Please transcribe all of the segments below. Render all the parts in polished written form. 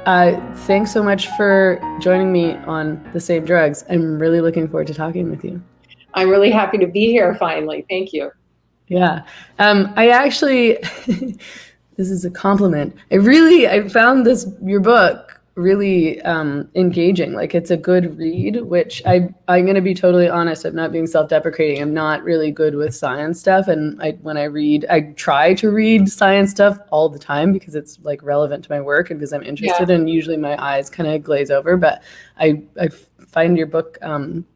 Thanks so much for joining me on The Same Drugs. I'm really looking forward to talking with you. I'm really happy to be here finally. Thank you. Yeah. I actually, this is a compliment. I found your book really engaging. Like, it's a good read, which I'm going to be totally honest. I'm not being self-deprecating. I'm not really good with science stuff. And when I read, I try to read science stuff all the time because it's like relevant to my work and because I'm interested. And usually my eyes kind of glaze over. But I find your book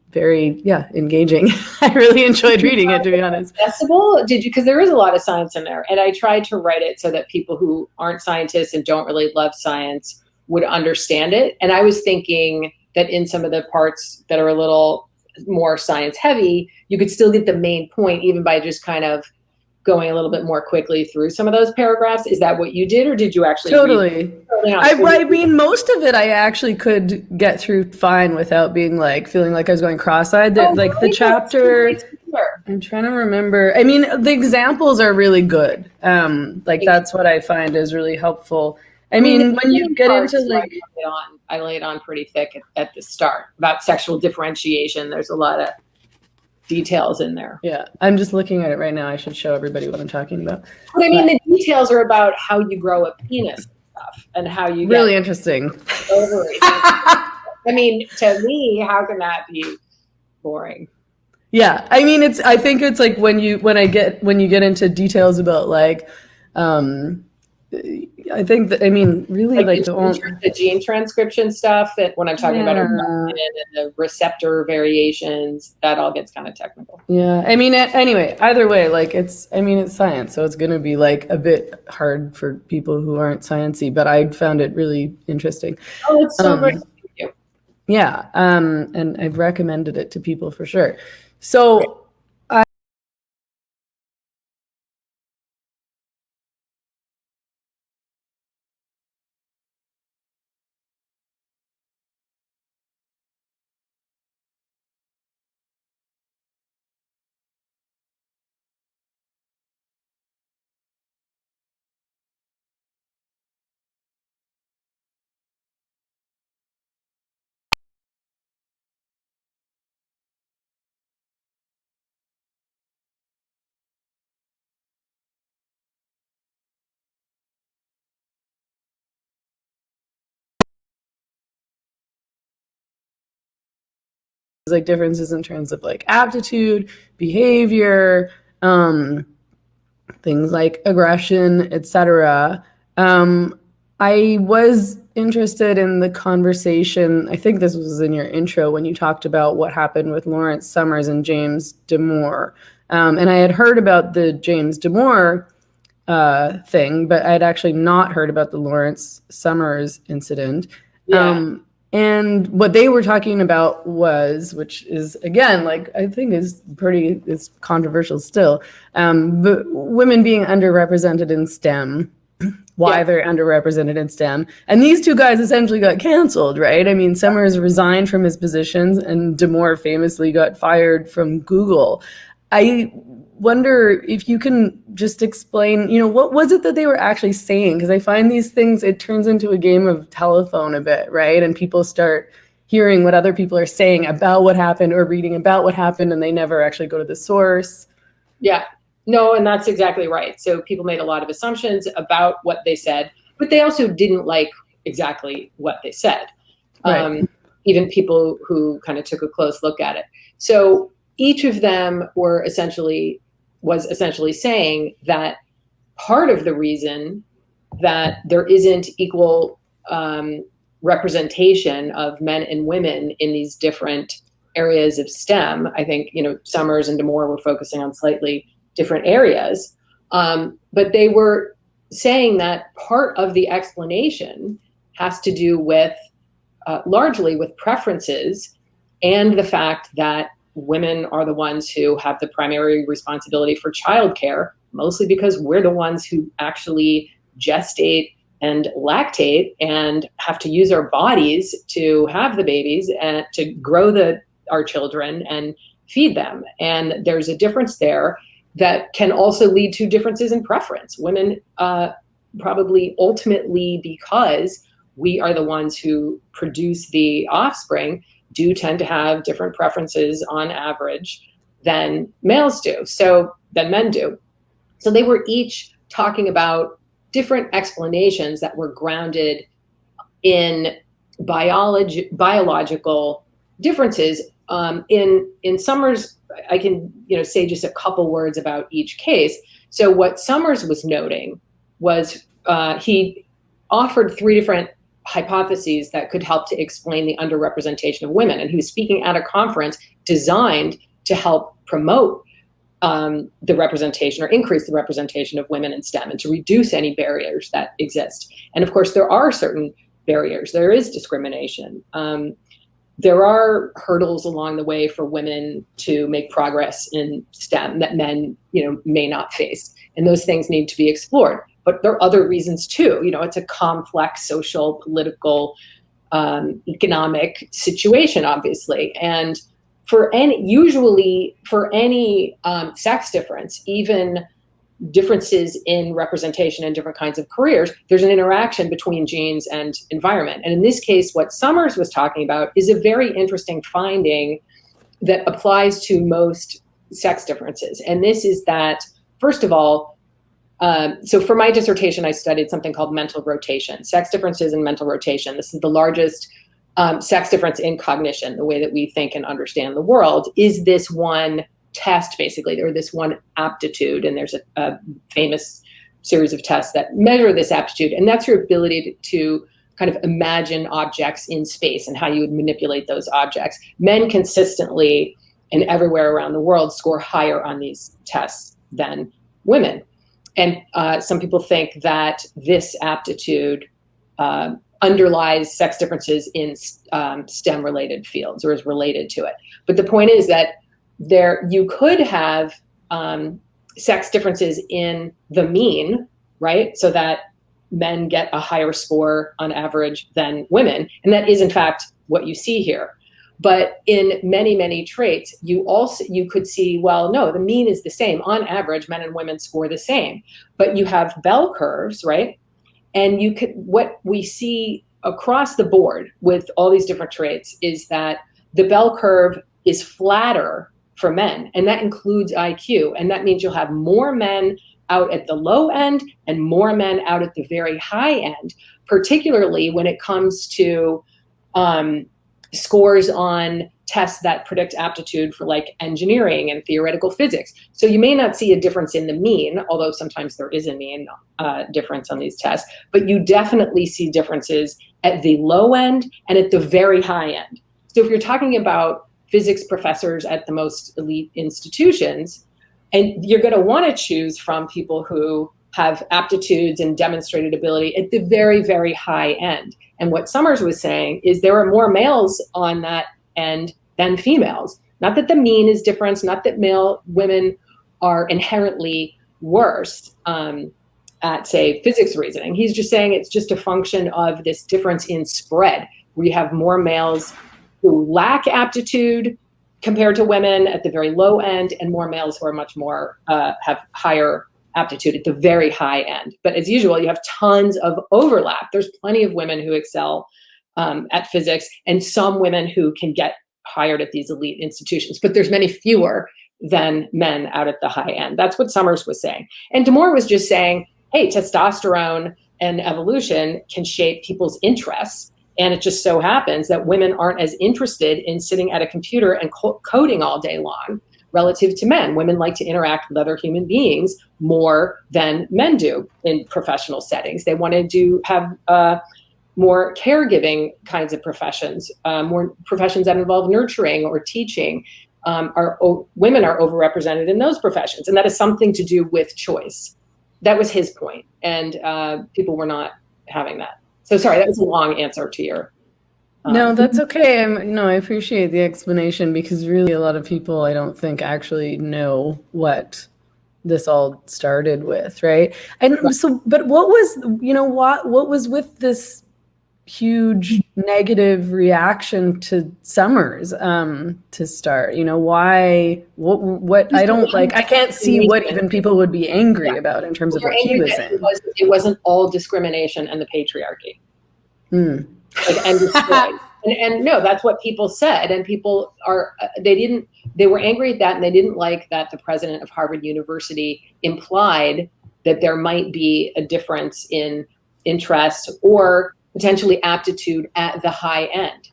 very engaging. I really enjoyed reading it, to be honest. Accessible? Did you? Because there is a lot of science in there, and I tried to write it so that people who aren't scientists and don't really love science would understand it. And I was thinking that in some of the parts that are a little more science heavy, you could still get the main point even by just kind of going a little bit more quickly through some of those paragraphs. Is that what you did, or did you actually? Totally. I mean, most of it I actually could get through fine without being like feeling like I was going cross-eyed. The chapter, I'm trying to remember. I mean, the examples are really good. That's what I find is really helpful. I mean, when you get into like, I lay it on pretty thick at the start about sexual differentiation. There's a lot of details in there. Yeah, I'm just looking at it right now. I should show everybody what I'm talking about. But I mean, the details are about how you grow a penis and stuff, and how you really interesting. Ovaries. I mean, to me, how can that be boring? Yeah, I mean, I think it's like when you get into details about like, I think that, I mean, really like the gene transcription stuff, when I'm talking about and the receptor variations, that all gets kind of technical. Yeah, I mean, anyway, either way, like it's science, so it's going to be like a bit hard for people who aren't sciencey, but I found it really interesting. Oh, it's so great. Thank you. Yeah, and I've recommended it to people for sure. So like differences in terms of like aptitude, behavior, things like aggression, etc. I was interested in the conversation. I think this was in your intro when you talked about what happened with Lawrence Summers and James Damore. And I had heard about the James Damore thing, but I had actually not heard about the Lawrence Summers incident. Yeah. And what they were talking about was, which is, again, like, I think is controversial still, but women being underrepresented in STEM, why they're underrepresented in STEM. And these two guys essentially got canceled, right? I mean, Summers resigned from his positions and Damore famously got fired from Google. I wonder if you can just explain, what was it that they were actually saying? Because I find these things, it turns into a game of telephone a bit, right? And people start hearing what other people are saying about what happened or reading about what happened, and they never actually go to the source. Yeah. No, and that's exactly right. So people made a lot of assumptions about what they said, but they also didn't like exactly what they said. Right. Even people who kind of took a close look at it. So each of them was essentially saying that part of the reason that there isn't equal representation of men and women in these different areas of STEM, I think, Summers and Damore were focusing on slightly different areas, but they were saying that part of the explanation has to do with largely with preferences and the fact that women are the ones who have the primary responsibility for childcare, mostly because we're the ones who actually gestate and lactate and have to use our bodies to have the babies and to grow our children and feed them. And there's a difference there that can also lead to differences in preference. Women probably ultimately, because we are the ones who produce the offspring, do tend to have different preferences on average than males do, than men do. So they were each talking about different explanations that were grounded in biological differences. In Summers, I can say just a couple words about each case. So what Summers was noting was he offered 3 different hypotheses that could help to explain the underrepresentation of women. And he was speaking at a conference designed to help promote the representation or increase the representation of women in STEM and to reduce any barriers that exist. And of course, there are certain barriers. There is discrimination. There are hurdles along the way for women to make progress in STEM that men, may not face. And those things need to be explored. But there are other reasons too. It's a complex social, political, economic situation, obviously. And usually for any sex difference, even differences in representation in different kinds of careers, there's an interaction between genes and environment. And in this case, what Summers was talking about is a very interesting finding that applies to most sex differences. And this is that, first of all, so for my dissertation, I studied something called mental rotation, sex differences in mental rotation. This is the largest sex difference in cognition, the way that we think and understand the world, is this one test, basically, or this one aptitude. And there's a famous series of tests that measure this aptitude. And that's your ability to kind of imagine objects in space and how you would manipulate those objects. Men consistently and everywhere around the world score higher on these tests than women. And some people think that this aptitude underlies sex differences in STEM-related fields or is related to it. But the point is that you could have sex differences in the mean, right? So that men get a higher score on average than women. And that is, in fact, what you see here. But in many, many traits, you could see, well, no, the mean is the same. On average, men and women score the same. But you have bell curves, right? And what we see across the board with all these different traits is that the bell curve is flatter for men, and that includes IQ. And that means you'll have more men out at the low end and more men out at the very high end, particularly when it comes to scores on tests that predict aptitude for like engineering and theoretical physics. So you may not see a difference in the mean, although sometimes there is a mean difference on these tests, but you definitely see differences at the low end and at the very high end. So if you're talking about physics professors at the most elite institutions, and you're going to want to choose from people who have aptitudes and demonstrated ability at the very, very high end. And what Summers was saying is there are more males on that end than females. Not that the mean is different, not that women are inherently worse at, say, physics reasoning. He's just saying it's just a function of this difference in spread, where you have more males who lack aptitude compared to women at the very low end, and more males who are much more, have higher aptitude at the very high end. But as usual, you have tons of overlap. There's plenty of women who excel at physics and some women who can get hired at these elite institutions, but there's many fewer than men out at the high end. That's what Summers was saying. And Damore was just saying, hey, testosterone and evolution can shape people's interests. And it just so happens that women aren't as interested in sitting at a computer and coding all day long relative to men. Women like to interact with other human beings more than men do in professional settings. They wanted to have more caregiving kinds of professions, more professions that involve nurturing or teaching. Women are overrepresented in those professions, and that is something to do with choice. That was his point, and people were not having that. So sorry, that was a long answer to your. No, that's okay. I appreciate the explanation, because really a lot of people, I don't think, actually know what this all started with, right? And so, but what was with this huge negative reaction to Summers to start? Why? What? I don't like. I can't see what even people would be angry about in terms of what he was saying. It wasn't all discrimination and the patriarchy. like, and destroyed. And no, that's what people said. And people they were angry at that. And they didn't like that the president of Harvard University implied that there might be a difference in interest or potentially aptitude at the high end.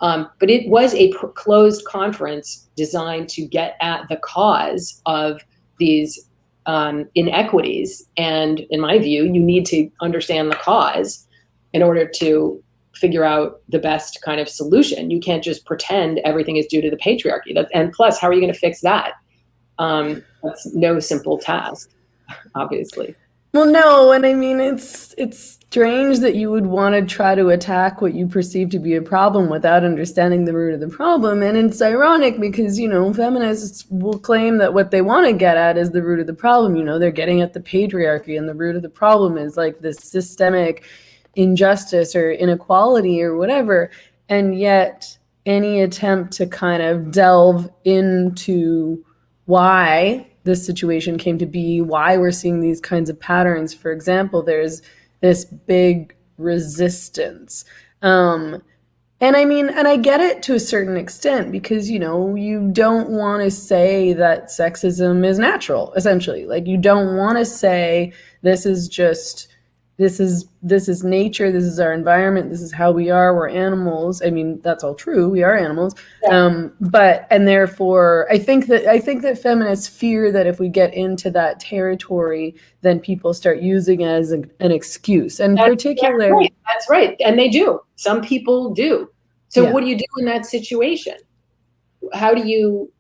But it was a closed conference designed to get at the cause of these inequities. And in my view, you need to understand the cause in order to figure out the best kind of solution. You can't just pretend everything is due to the patriarchy. And plus, how are you going to fix that? That's no simple task, obviously. Well, no, and I mean, it's strange that you would want to try to attack what you perceive to be a problem without understanding the root of the problem. And it's ironic because, feminists will claim that what they want to get at is the root of the problem. They're getting at the patriarchy, and the root of the problem is like this systemic injustice or inequality or whatever. And yet any attempt to kind of delve into why this situation came to be, why we're seeing these kinds of patterns. For example, there's this big resistance. And I get it to a certain extent because, you don't want to say that sexism is natural, essentially. Like, you don't want to say this is nature, this is our environment, this is how we are, we're animals. I mean, that's all true, we are animals. Yeah. And therefore, I think that feminists fear that if we get into that territory, then people start using it as an excuse. And particularly, that's right. And they do. Some people do. So what do you do in that situation? How do you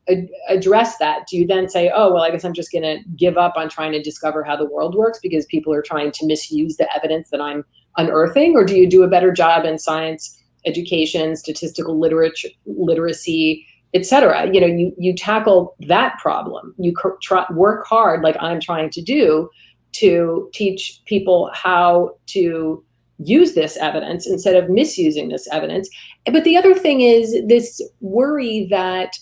address that? Do you then say, oh, well, I guess I'm just going to give up on trying to discover how the world works because people are trying to misuse the evidence that I'm unearthing? Or do you do a better job in science education, statistical literacy, et cetera? You tackle that problem. You work hard, like I'm trying to do, to teach people how to use this evidence instead of misusing this evidence. But the other thing is this worry that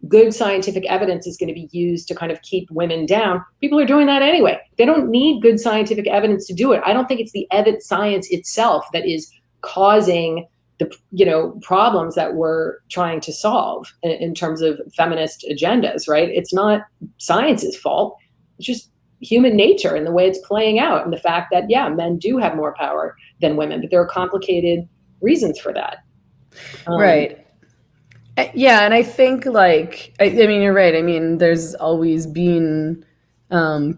good scientific evidence is going to be used to kind of keep women down. People are doing that anyway. They don't need good scientific evidence to do it. I don't think it's the science itself that is causing the problems that we're trying to solve in terms of feminist agendas, right? It's not science's fault. It's just human nature and the way it's playing out, and the fact that men do have more power than women, but there are complicated reasons for that. Right. Yeah, and I think I mean, you're right. I mean, there's always been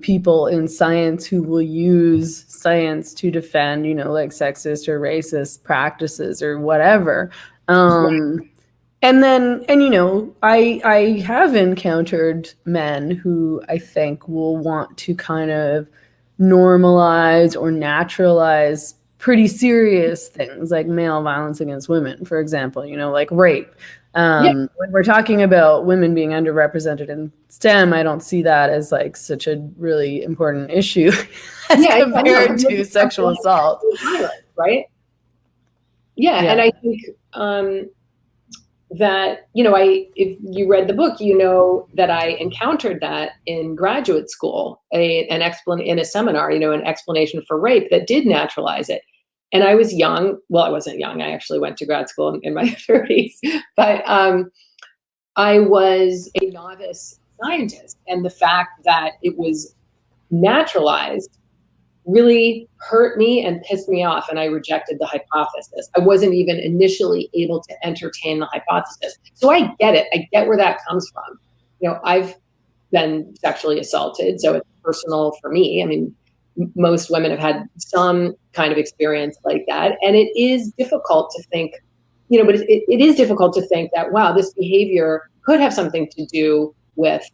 people in science who will use science to defend, like sexist or racist practices or whatever. And I have encountered men who I think will want to kind of normalize or naturalize pretty serious things like male violence against women, for example, like rape. When we're talking about women being underrepresented in STEM, I don't see that as like such a really important issue as compared to sexual assault. Right? Yeah. And I think that, if you read the book, that I encountered that in graduate school, in a seminar, an explanation for rape that did naturalize it. And I was young. Well, I wasn't young. I actually went to grad school in my 30s, but I was a novice scientist. And the fact that it was naturalized really hurt me and pissed me off, and I rejected the hypothesis. I wasn't even initially able to entertain the hypothesis. So I get it. I get where that comes from. I've been sexually assaulted, so it's personal for me. I mean, most women have had some kind of experience like that, and it is difficult to think, but it is difficult to think that, wow, this behavior could have something to do with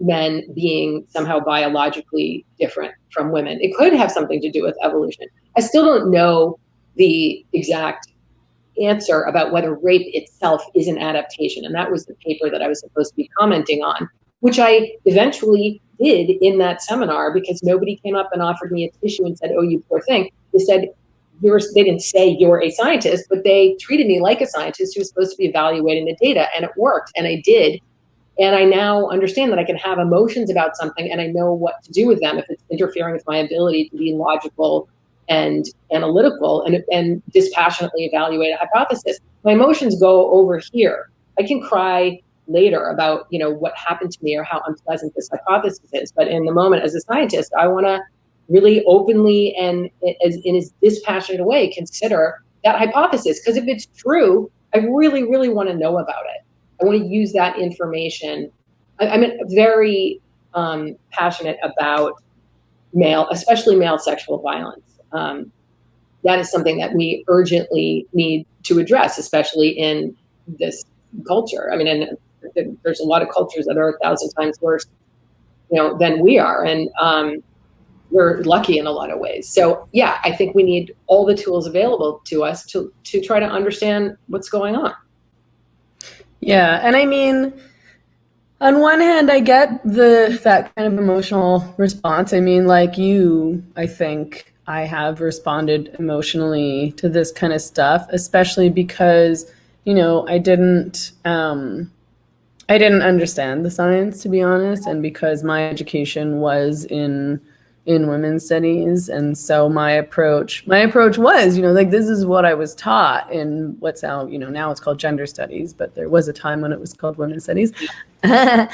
men being somehow biologically different from women. It could have something to do with evolution. I still don't know the exact answer about whether rape itself is an adaptation. And that was the paper that I was supposed to be commenting on, which I eventually did in that seminar because nobody came up and offered me a tissue and said, oh, you poor thing. They said, they didn't say you're a scientist, but they treated me like a scientist who was supposed to be evaluating the data, and it worked. And I did. And I now understand that I can have emotions about something and I know what to do with them if it's interfering with my ability to be logical and analytical and dispassionately evaluate a hypothesis. My emotions go over here. I can cry later about, what happened to me or how unpleasant this hypothesis is. But in the moment, as a scientist, I want to really openly and in as dispassionate a way consider that hypothesis. Because if it's true, I really, really want to know about it. I want to use that information. I'm very passionate about especially male sexual violence. That is something that we urgently need to address, especially in this culture. I mean, and there's a lot of cultures that are 1,000 times worse, than we are. And we're lucky in a lot of ways. So yeah, I think we need all the tools available to us to try to understand what's going on. Yeah. And I mean, on one hand, I get that kind of emotional response. I mean, like you, I think I have responded emotionally to this kind of stuff, especially because, I didn't understand the science, to be honest, and because my education was in women's studies, and so my approach was, this is what I was taught in what's now, now it's called gender studies, but there was a time when it was called women's studies. But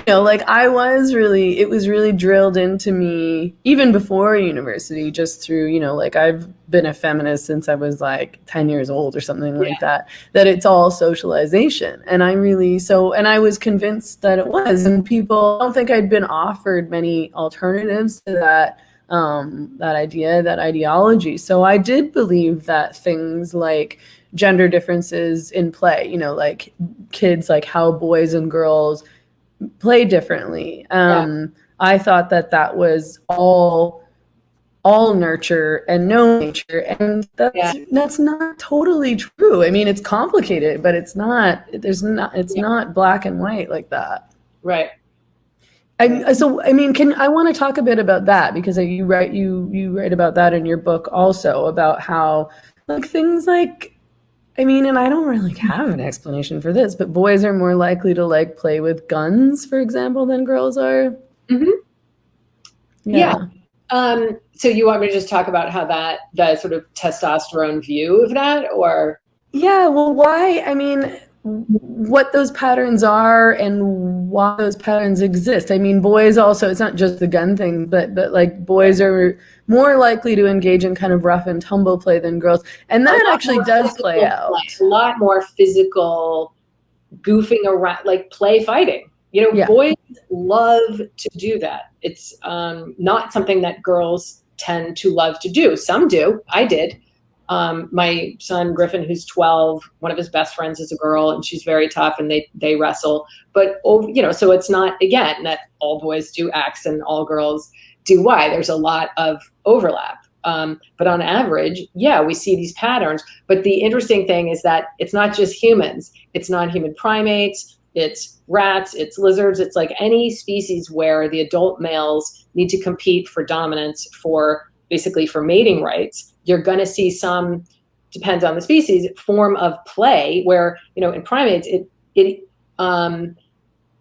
it was really drilled into me even before university, just through, I've been a feminist since I was like 10 years old or something like that it's all socialization. And I was convinced that it was, and I don't think I'd been offered many alternatives to that ideology. So I did believe that things like gender differences in play, like kids, like how boys and girls play differently. I thought that was all nurture and no nature, and that's not totally true. I mean, it's complicated, but it's not black and white like that. Right. I want to talk a bit about that, because you write about that in your book also, about how like things like, I mean, and I don't really have an explanation for this, but boys are more likely to like play with guns, for example, than girls are. Mm-hmm. Yeah. So you want me to just talk about how the sort of testosterone view of that, or? Yeah, well, why? I mean, what those patterns are and why those patterns exist. I mean, boys also, it's not just the gun thing, but like boys are more likely to engage in kind of rough and tumble play than girls. And that actually does play out. A lot more physical goofing around, like play fighting. Boys love to do that. It's not something that girls tend to love to do. Some do. I did. My son Griffin, who's 12, one of his best friends is a girl, and she's very tough, and they wrestle. But so it's not, again, that all boys do X and all girls do Y. There's a lot of overlap. But on average, we see these patterns. But the interesting thing is that it's not just humans. It's non-human primates. It's rats. It's lizards. It's like any species where the adult males need to compete for dominance, basically for mating rights. You're going to see some, depends on the species, form of play where, in primates, and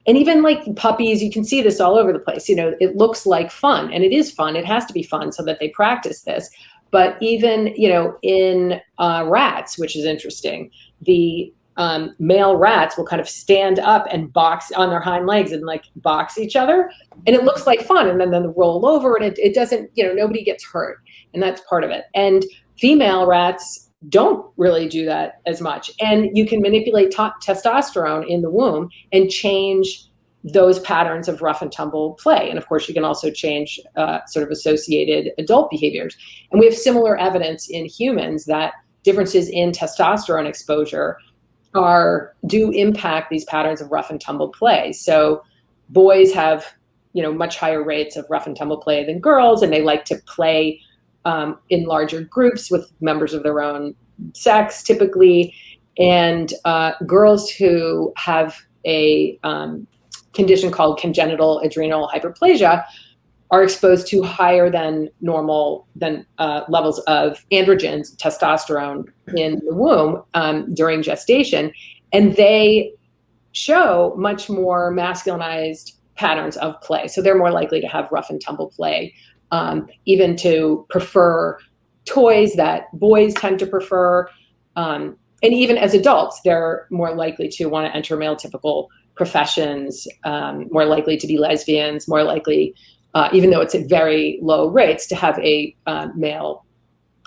even like puppies, you can see this all over the place. It looks like fun, and it is fun. It has to be fun so that they practice this. But even, in rats, which is interesting, the male rats will kind of stand up and box on their hind legs and like box each other. And it looks like fun. And then they roll over, and it doesn't, nobody gets hurt. And that's part of it. And female rats don't really do that as much. And you can manipulate testosterone in the womb and change those patterns of rough and tumble play. And of course, you can also change sort of associated adult behaviors. And we have similar evidence in humans that differences in testosterone exposure do impact these patterns of rough and tumble play. So boys have, much higher rates of rough and tumble play than girls, and they like to play in larger groups with members of their own sex, typically. And girls who have a condition called congenital adrenal hyperplasia are exposed to higher than normal levels of androgens, testosterone, in the womb during gestation. And they show much more masculinized patterns of play. So they're more likely to have rough and tumble play, even to prefer toys that boys tend to prefer. And even as adults, they're more likely to want to enter male typical professions, more likely to be lesbians, more likely, even though it's at very low rates, to have a male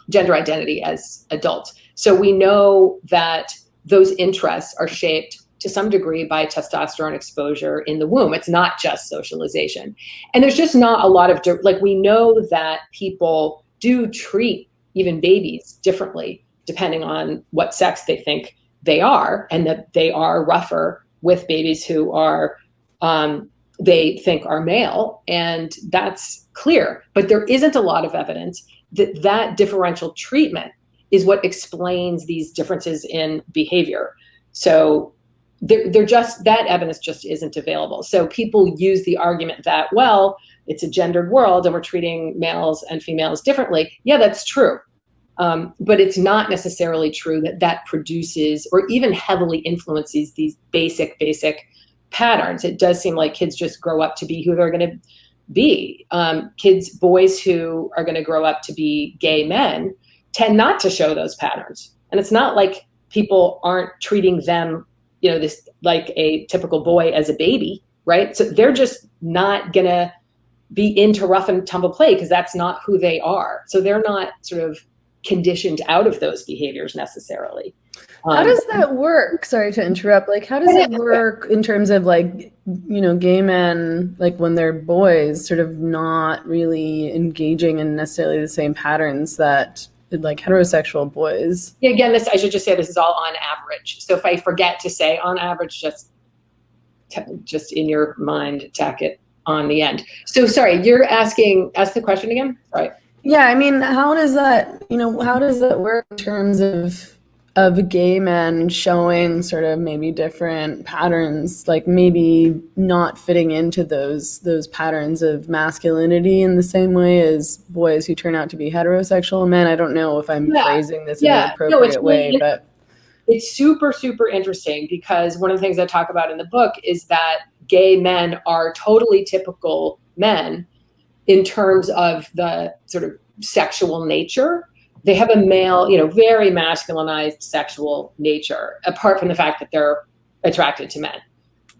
gender identity as adults. So we know that those interests are shaped to some degree by testosterone exposure in the womb. It's not just socialization. And there's just not a lot of, like, we know that people do treat even babies differently depending on what sex they think they are, and that they are rougher with babies who are, they think are male, and that's clear. But there isn't a lot of evidence that that differential treatment is what explains these differences in behavior. So they're just, that evidence just isn't available. So people use the argument that, well, it's a gendered world and we're treating males and females differently. Yeah, that's true. But it's not necessarily true that that produces or even heavily influences these basic patterns. It does seem like kids just grow up to be who they're going to be. Boys who are going to grow up to be gay men tend not to show those patterns. And it's not like people aren't treating them, this like a typical boy as a baby, right? So they're just not going to be into rough and tumble play because that's not who they are. So they're not sort of conditioned out of those behaviors necessarily. How does that work? Sorry to interrupt. Like, how does it work in terms of like, gay men, like when they're boys, sort of not really engaging in necessarily the same patterns that like heterosexual boys? Yeah, again, I should just say this is all on average. So if I forget to say on average, just in your mind, tack it on the end. So sorry, ask the question again. Sorry. Yeah, I mean, how does that work in terms of gay men showing sort of maybe different patterns, like maybe not fitting into those patterns of masculinity in the same way as boys who turn out to be heterosexual men? I don't know if I'm phrasing this in an appropriate way, but it's super, super interesting because one of the things I talk about in the book is that gay men are totally typical men in terms of the sort of sexual nature. They have a male, very masculinized sexual nature, apart from the fact that they're attracted to men.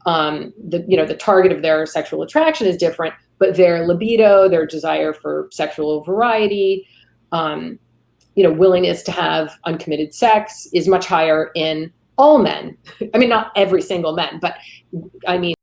The target of their sexual attraction is different, but their libido, their desire for sexual variety, willingness to have uncommitted sex is much higher in all men. I mean, not every single man, but I mean,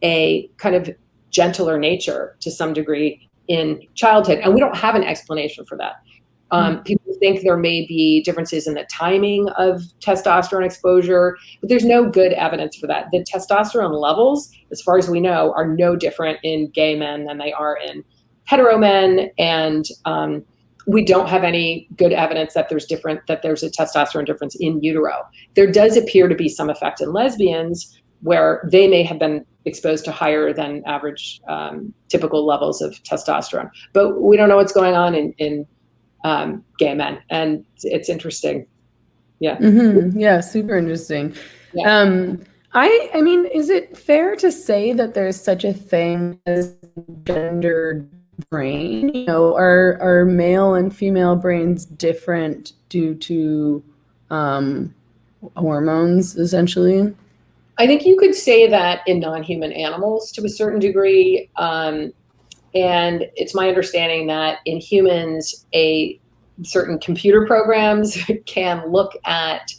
a kind of gentler nature to some degree in childhood. And we don't have an explanation for that. People think there may be differences in the timing of testosterone exposure, but there's no good evidence for that. The testosterone levels, as far as we know, are no different in gay men than they are in hetero men. And we don't have any good evidence that there's a testosterone difference in utero. There does appear to be some effect in lesbians where they may have been exposed to higher than average typical levels of testosterone. But we don't know what's going on in gay men, and it's interesting. Yeah. Mm-hmm. Yeah, super interesting. Yeah. I mean, is it fair to say that there's such a thing as gendered brain? Are male and female brains different due to hormones, essentially? I think you could say that in non-human animals to a certain degree. And it's my understanding that in humans, certain computer programs can look at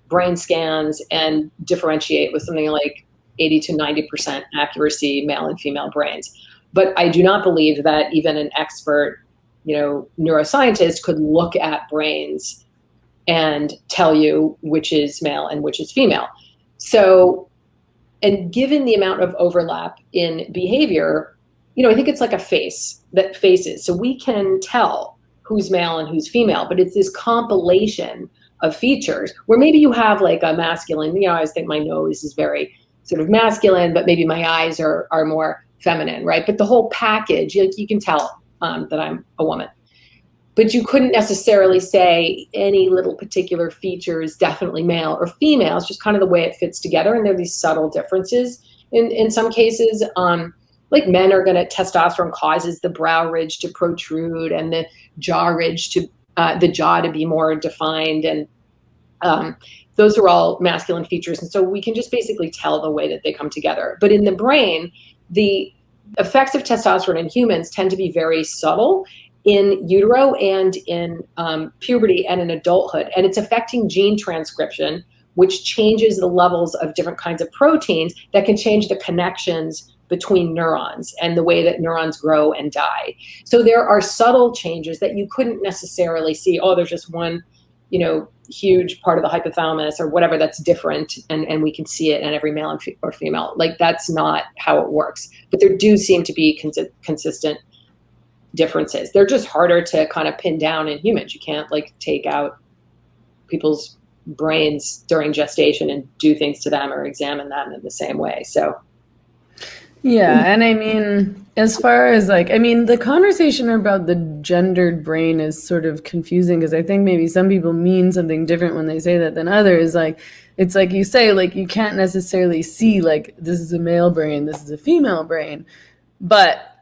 brain scans and differentiate with something like 80 to 90% accuracy male and female brains. But I do not believe that even an expert, neuroscientist could look at brains and tell you which is male and which is female. So, and given the amount of overlap in behavior, I think it's like a face that faces. So we can tell who's male and who's female, but it's this compilation of features where maybe you have like a masculine, I always think my nose is very sort of masculine, but maybe my eyes are more feminine, right? But the whole package, you can tell that I'm a woman. But you couldn't necessarily say any little particular feature is definitely male or female. It's just kind of the way it fits together. And there are these subtle differences in some cases. Like men are testosterone causes the brow ridge to protrude and the jaw ridge to, the jaw to be more defined. And those are all masculine features. And so we can just basically tell the way that they come together. But in the brain, the effects of testosterone in humans tend to be very subtle in utero and in puberty and in adulthood. And it's affecting gene transcription, which changes the levels of different kinds of proteins that can change the connections between neurons and the way that neurons grow and die. So there are subtle changes that you couldn't necessarily see, there's just one, huge part of the hypothalamus or whatever that's different, and we can see it in every male or female. Like, that's not how it works. But there do seem to be consistent differences. They're just harder to kind of pin down in humans. You can't take out people's brains during gestation and do things to them or examine them in the same way. So yeah, and I mean, as far as the conversation about the gendered brain is sort of confusing, because I think maybe some people mean something different when they say that than others. It's like you say, you can't necessarily see this is a male brain, this is a female brain. But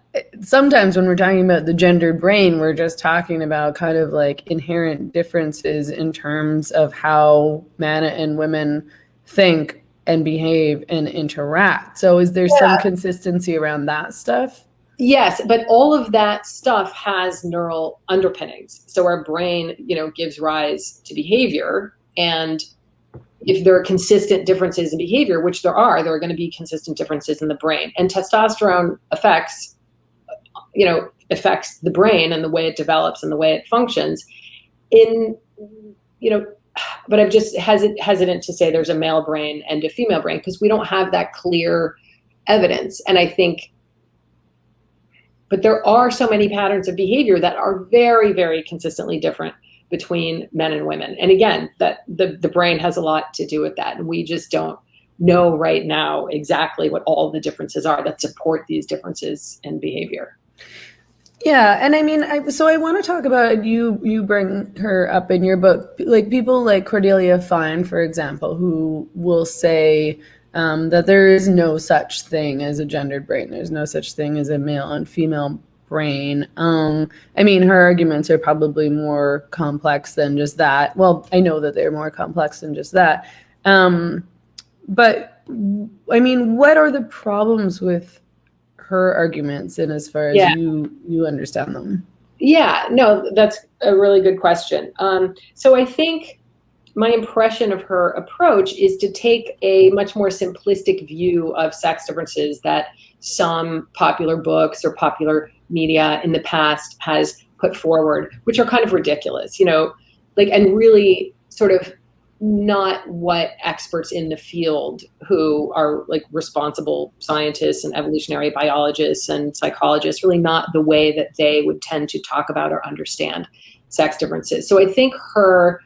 sometimes when we're talking about the gendered brain, we're just talking about kind of inherent differences in terms of how men and women think and behave and interact. So is there some consistency around that stuff? Yes, but all of that stuff has neural underpinnings. So our brain, gives rise to behavior. And if there are consistent differences in behavior, which there are going to be consistent differences in the brain. And testosterone affects the brain and the way it develops and the way it functions but I'm just hesitant to say there's a male brain and a female brain, because we don't have that clear evidence. And I think, but there are so many patterns of behavior that are very, very consistently different between men and women. And again, that the brain has a lot to do with that. And we just don't know right now exactly what all the differences are that support these differences in behavior. Yeah, and I mean, so I want to talk about, you bring her up in your book, people like Cordelia Fine, for example, who will say that there is no such thing as a gendered brain. There's no such thing as a male and female brain. I mean, her arguments are probably more complex than just that. Well, I know that they're more complex than just that. But I mean, what are the problems with her arguments, and as far as you understand them? Yeah, no, that's a really good question. So I think my impression of her approach is to take a much more simplistic view of sex differences that some popular books or popular media in the past has put forward, which are kind of ridiculous, and really sort of not what experts in the field who are responsible scientists and evolutionary biologists and psychologists, really not the way that they would tend to talk about or understand sex differences. So I think her,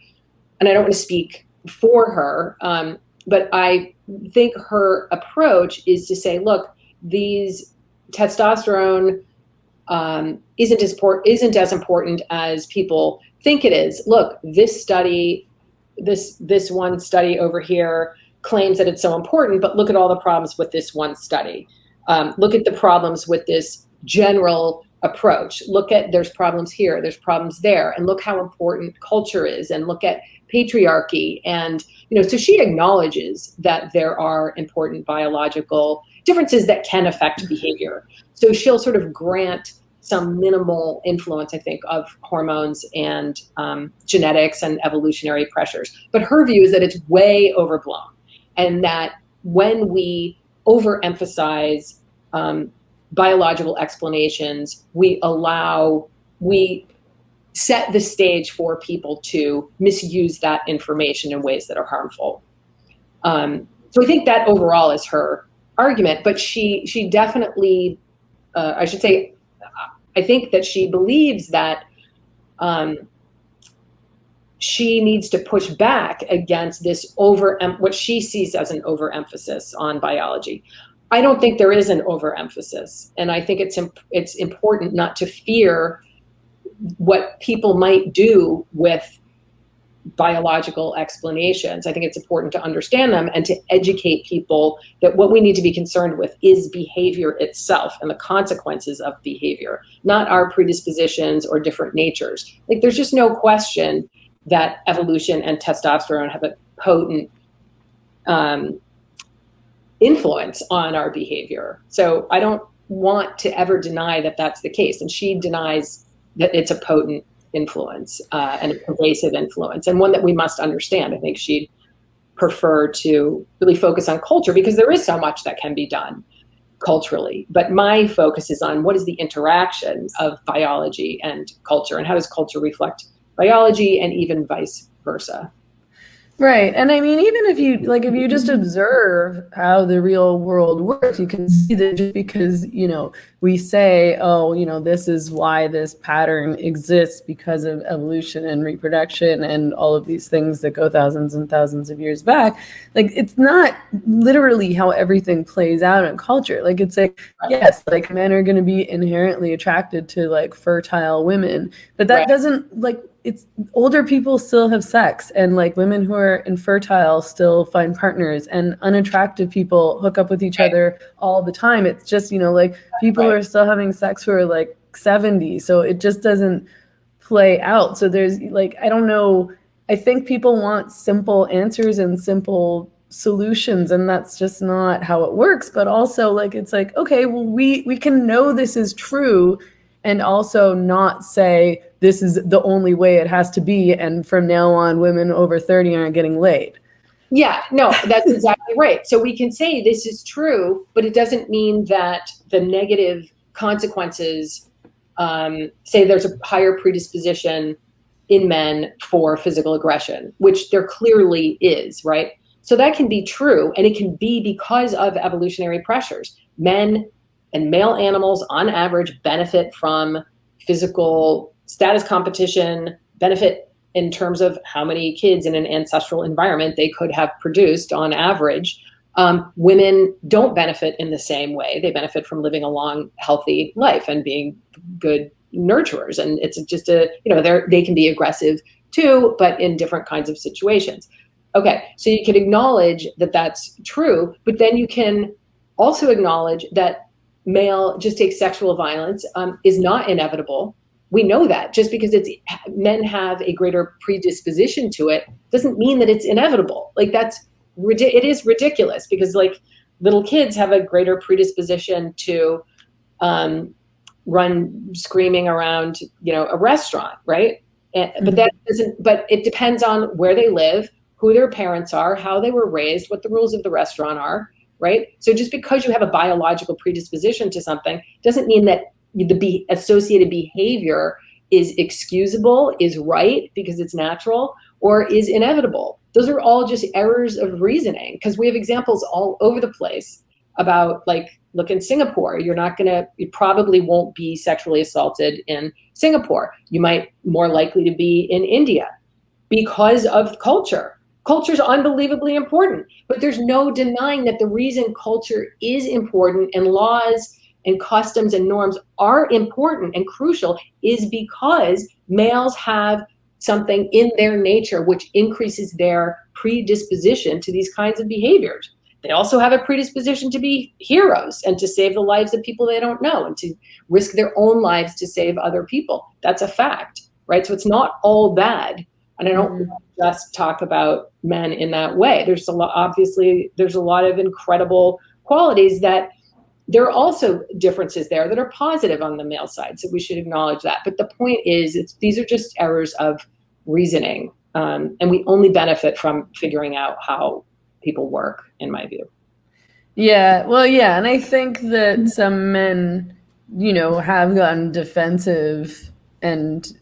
and I don't want to speak for her, but I think her approach is to say, look, these testosterone isn't as important as people think it is. Look, this study, this one study over here claims that it's so important, but look at all the problems with this one study. Look at the problems with this general approach. There's problems here, there's problems there, and look how important culture is, and look at patriarchy. And, so she acknowledges that there are important biological differences that can affect behavior. So she'll sort of grant some minimal influence, I think, of hormones and genetics and evolutionary pressures. But her view is that it's way overblown, and that when we overemphasize biological explanations. We set the stage for people to misuse that information in ways that are harmful. So I think that overall is her argument, but she definitely, I should say, I think that she believes that she needs to push back against this what she sees as an overemphasis on biology. I don't think there is an overemphasis, and I think it's important not to fear what people might do with biological explanations. I think it's important to understand them and to educate people that what we need to be concerned with is behavior itself and the consequences of behavior, not our predispositions or different natures. Like, there's just no question that evolution and testosterone have a potent influence on our behavior. So I don't want to ever deny that that's the case. And she denies that it's a potent influence and a pervasive influence, and one that we must understand. I think she'd prefer to really focus on culture because there is so much that can be done culturally. But my focus is on what is the interaction of biology and culture, and how does culture reflect biology, and even vice versa. Right. And I mean, even if you just observe how the real world works, you can see that just because, we say, oh, this is why this pattern exists because of evolution and reproduction and all of these things that go thousands and thousands of years back. Like, it's not literally how everything plays out in culture. Like, it's like, yes, like men are going to be inherently attracted to like fertile women, but that doesn't it's older people still have sex, and like women who are infertile still find partners, and unattractive people hook up with each other all the time. It's just, people are still having sex who are like 70. So it just doesn't play out. So there's I don't know. I think people want simple answers and simple solutions, and that's just not how it works. But also it's like, okay, well, we can know this is true and also not say this is the only way it has to be, and from now on women over 30 aren't getting laid. Yeah, no, that's exactly right. So we can say this is true, but it doesn't mean that the negative consequences, say there's a higher predisposition in men for physical aggression, which there clearly is, right? So that can be true, and it can be because of evolutionary pressures. Men and male animals, on average, benefit from physical status competition, benefit in terms of how many kids in an ancestral environment they could have produced on average. Women don't benefit in the same way. They benefit from living a long, healthy life and being good nurturers. And it's just they can be aggressive too, but in different kinds of situations. Okay, so you can acknowledge that that's true, but then you can also acknowledge that just take sexual violence is not inevitable. We know that just because men have a greater predisposition to it doesn't mean that it's inevitable. It is ridiculous because little kids have a greater predisposition to run screaming around, a restaurant, right? But it depends on where they live, who their parents are, how they were raised, what the rules of the restaurant are. Right? So just because you have a biological predisposition to something doesn't mean that the associated behavior is excusable, is right because it's natural, or is inevitable. Those are all just errors of reasoning, because we have examples all over the place about, look in Singapore, you probably won't be sexually assaulted in Singapore. You might more likely to be in India because of culture. Culture is unbelievably important, but there's no denying that the reason culture is important and laws and customs and norms are important and crucial is because males have something in their nature which increases their predisposition to these kinds of behaviors. They also have a predisposition to be heroes and to save the lives of people they don't know and to risk their own lives to save other people. That's a fact, right? So it's not all bad. And I don't just talk about men in that way. There's a lot of incredible qualities that there are also differences there that are positive on the male side. So we should acknowledge that. But the point is, these are just errors of reasoning. And we only benefit from figuring out how people work, in my view. Yeah, well, yeah, and I think that some men, have gotten defensive and,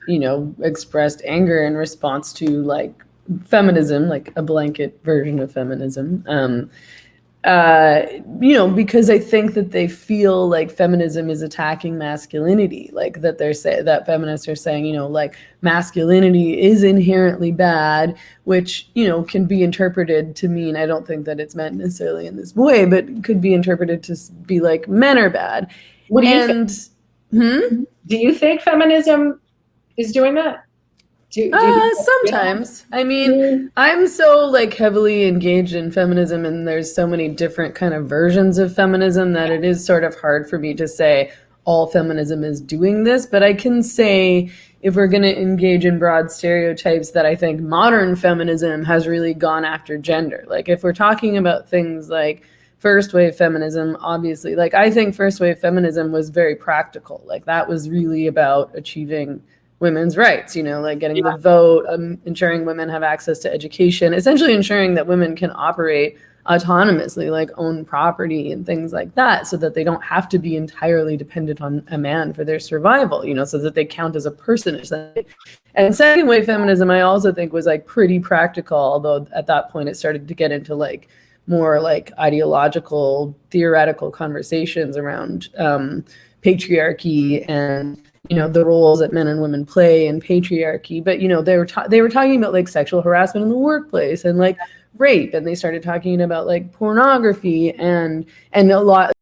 expressed anger in response to like feminism, like a blanket version of feminism. Because I think that they feel like feminism is attacking masculinity, like that that feminists are saying, like masculinity is inherently bad, which, can be interpreted to mean, I don't think that it's meant necessarily in this way, but could be interpreted to be like men are bad. What do you And think? Do you think feminism is doing that? Do you think sometimes. I mean, I'm so like heavily engaged in feminism, and there's so many different kind of versions of feminism that it is sort of hard for me to say all feminism is doing this. But I can say, if we're going to engage in broad stereotypes, that I think modern feminism has really gone after gender. Like if we're talking about things like first wave feminism, obviously, like I think first wave feminism was very practical. Like that was really about achieving women's rights, like getting the vote, ensuring women have access to education, essentially ensuring that women can operate autonomously, like own property and things like that, so that they don't have to be entirely dependent on a man for their survival, so that they count as a person or something. And second wave feminism, I also think was like pretty practical, although at that point it started to get into like more like ideological, theoretical conversations around patriarchy and the roles that men and women play in patriarchy. But they were talking about like sexual harassment in the workplace and like rape, and they started talking about like pornography and a lot.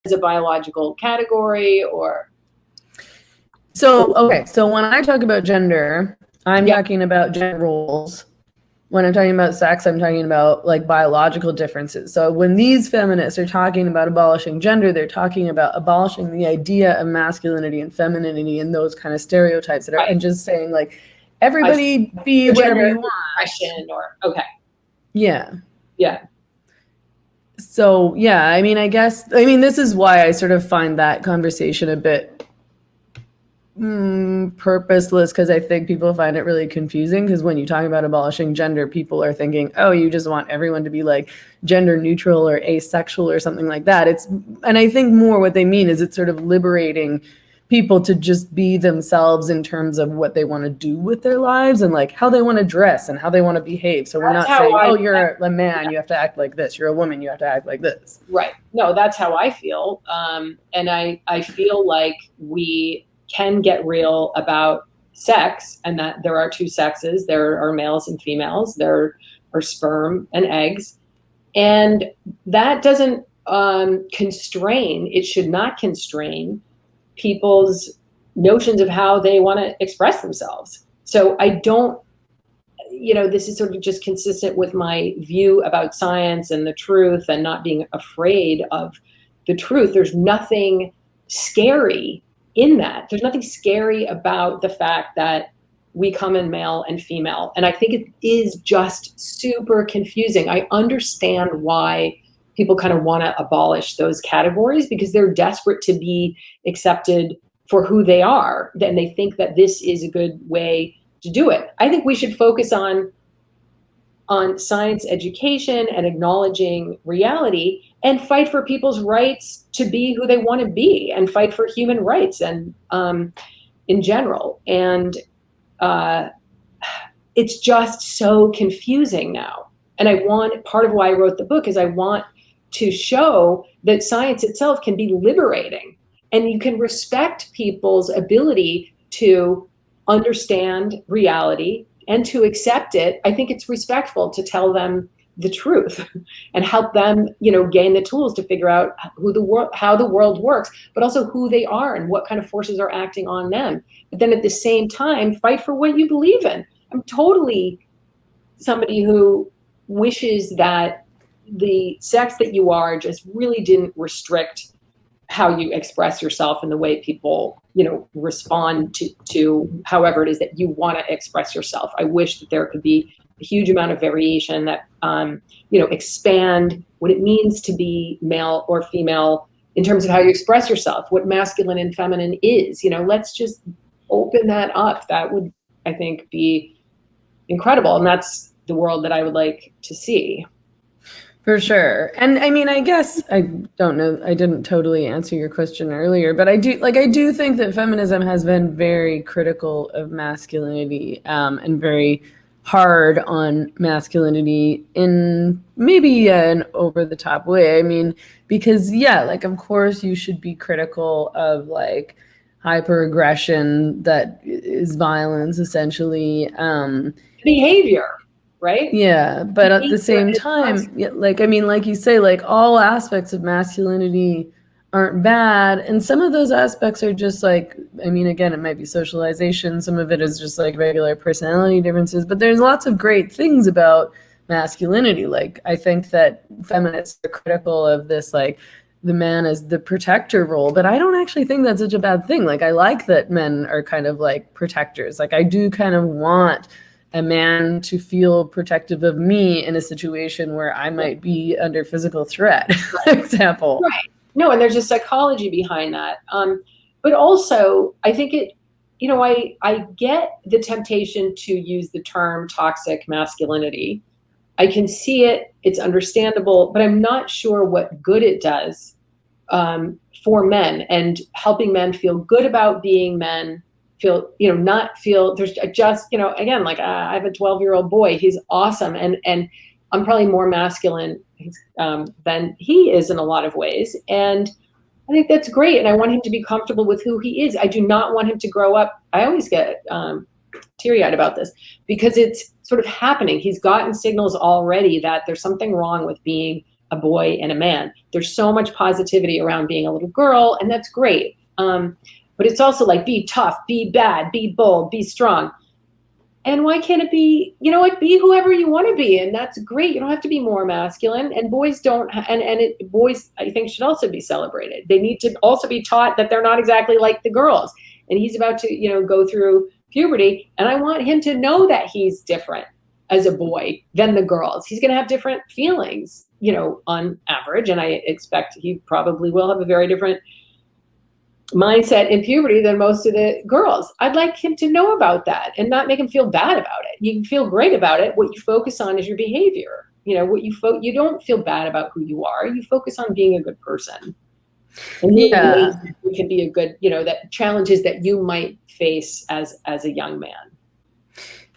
as a biological category or? So when I talk about gender, I'm talking about gender roles. When I'm talking about sex, I'm talking about like biological differences. So when these feminists are talking about abolishing gender, they're talking about abolishing the idea of masculinity and femininity and those kind of stereotypes that are, and just saying like, everybody be whatever you want. Or okay. Yeah. Yeah. So yeah, I mean, this is why I sort of find that conversation a bit purposeless, because I think people find it really confusing, because when you talk about abolishing gender, people are thinking, oh, you just want everyone to be like gender neutral or asexual or something like that. And I think more what they mean is it's sort of liberating people to just be themselves in terms of what they want to do with their lives and like how they want to dress and how they want to behave. So we're not saying, oh, you're a man, you have to act like this. You're a woman, you have to act like this. Right. No, that's how I feel. And I feel like we can get real about sex, and that there are two sexes. There are males and females. There are sperm and eggs. And that doesn't constrain, it should not constrain people's notions of how they want to express themselves. So I don't, this is sort of just consistent with my view about science and the truth and not being afraid of the truth. There's nothing scary in that. There's nothing scary about the fact that we come in male and female. And I think it is just super confusing. I understand why people kind of want to abolish those categories, because they're desperate to be accepted for who they are. And they think that this is a good way to do it. I think we should focus on science education and acknowledging reality, and fight for people's rights to be who they want to be, and fight for human rights and in general. And it's just so confusing now. And part of why I wrote the book is I want to show that science itself can be liberating, and you can respect people's ability to understand reality, and to accept it, I think it's respectful to tell them the truth and help them, gain the tools to figure out how the world works, but also who they are and what kind of forces are acting on them. But then at the same time, fight for what you believe in. I'm totally somebody who wishes that the sex that you are just really didn't restrict how you express yourself and the way people, respond to however it is that you want to express yourself. I wish that there could be a huge amount of variation that, expand what it means to be male or female in terms of how you express yourself, what masculine and feminine is. Let's just open that up. That would, I think, be incredible. And that's the world that I would like to see. For sure. And I mean, I guess, I don't know, I didn't totally answer your question earlier, but I do think that feminism has been very critical of masculinity, and very hard on masculinity in maybe an over the top way. I mean, because of course you should be critical of hyperaggression that is violence essentially. Behavior. Right? Yeah, but at the same time, like you say, all aspects of masculinity aren't bad, and some of those aspects are just again, it might be socialization, some of it is just regular personality differences, but there's lots of great things about masculinity. I think that feminists are critical of this, the man as the protector role, but I don't actually think that's such a bad thing. I like that men are kind of protectors. I do kind of want a man to feel protective of me in a situation where I might be under physical threat, for example. Right. No, and there's a psychology behind that. But also, I think I get the temptation to use the term toxic masculinity. I can see it, it's understandable, but I'm not sure what good it does for men and helping men feel good about being men. Not feel there's just, again, I have a 12-year-old boy. He's awesome. And I'm probably more masculine than he is in a lot of ways. And I think that's great. And I want him to be comfortable with who he is. I do not want him to grow up. I always get teary-eyed about this because it's sort of happening. He's gotten signals already that there's something wrong with being a boy and a man. There's so much positivity around being a little girl, and that's great. But it's also be tough, be bad, be bold, be strong. And why can't it be, be whoever you want to be? And that's great. You don't have to be more masculine. And boys don't, boys, I think, should also be celebrated. They need to also be taught that they're not exactly like the girls. And he's about to, go through puberty. And I want him to know that he's different as a boy than the girls. He's going to have different feelings, on average. And I expect he probably will have a very different mindset in puberty than most of the girls. I'd like him to know about that and not make him feel bad about it. You can feel great about it. What you focus on is your behavior. You don't feel bad about who you are. You focus on being a good person. And you can be a good, that challenges that you might face as a young man.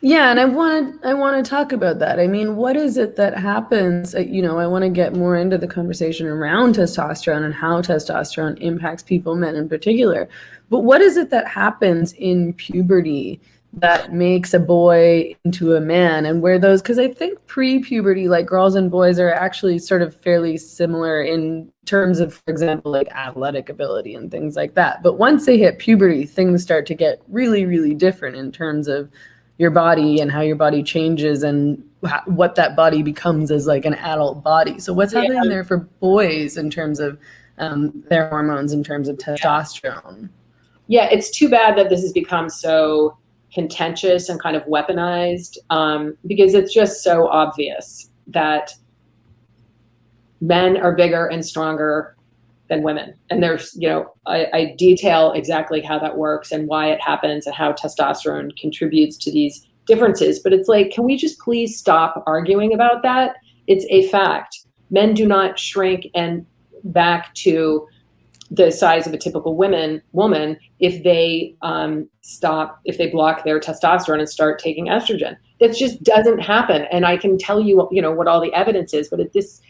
Yeah, and I want to talk about that. I mean, what is it that happens? I want to get more into the conversation around testosterone and how testosterone impacts people, men in particular. But what is it that happens in puberty that makes a boy into a man, and where those? Because I think pre-puberty, girls and boys are actually sort of fairly similar in terms of, for example, athletic ability and things like that. But once they hit puberty, things start to get really, really different in terms of your body and how your body changes and what that body becomes as an adult body. So what's happening there for boys in terms of their hormones, in terms of testosterone? Yeah, it's too bad that this has become so contentious and kind of weaponized, because it's just so obvious that men are bigger and stronger than women. And there's, I detail exactly how that works and why it happens and how testosterone contributes to these differences. But it's can we just please stop arguing about that? It's a fact. Men do not shrink and back to the size of a typical woman if they if they block their testosterone and start taking estrogen. That just doesn't happen. And I can tell you, what all the evidence is, but at this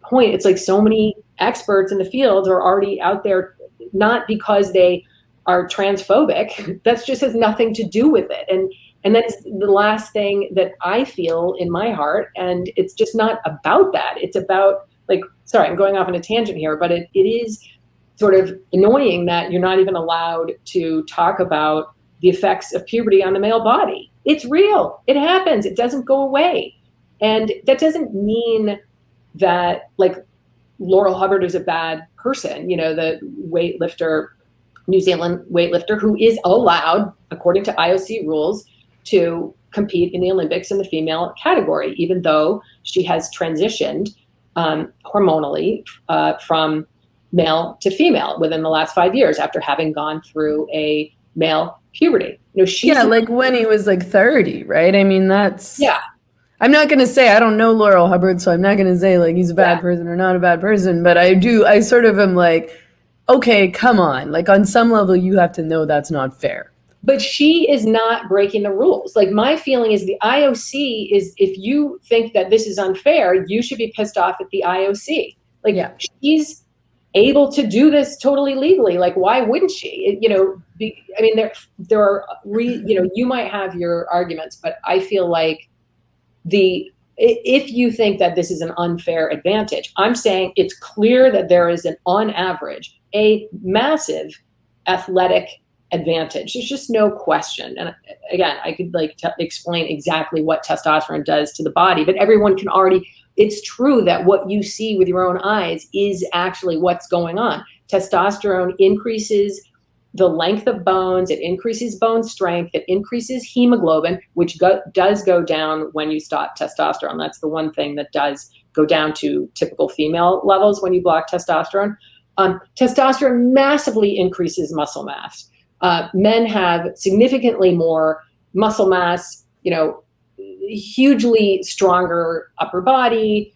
point, it's so many experts in the field are already out there, not because they are transphobic. That just has nothing to do with it. And that's the last thing that I feel in my heart. And it's just not about that. It's about, like, sorry, I'm going off on a tangent here, but it is sort of annoying that you're not even allowed to talk about the effects of puberty on the male body. It's real. It happens. It doesn't go away. And that doesn't mean that, like, Laurel Hubbard is a bad person, the weightlifter, New Zealand weightlifter, who is allowed, according to IOC rules, to compete in the Olympics in the female category, even though she has transitioned hormonally from male to female within the last 5 years after having gone through a male puberty. Like when he was like 30, right? I mean, that's... Yeah. I'm not going to say, I don't know Laurel Hubbard, so I'm not going to say like he's a bad person or not a bad person, but I sort of am like, okay, come on. Like on some level, you have to know that's not fair. But she is not breaking the rules. Like, my feeling is the IOC is, if you think that this is unfair, you should be pissed off at the IOC. Like, she's able to do this totally legally. Like, why wouldn't she? I mean, there are, you might have your arguments, but I feel like if you think that this is an unfair advantage, I'm saying it's clear that there is on average, a massive athletic advantage. There's just no question. And again, I could explain exactly what testosterone does to the body, but everyone can already, it's true that what you see with your own eyes is actually what's going on. Testosterone increases the length of bones, it increases bone strength, it increases hemoglobin, which does go down when you stop testosterone. That's the one thing that does go down to typical female levels when you block testosterone. Testosterone massively increases muscle mass. Men have significantly more muscle mass, hugely stronger upper body.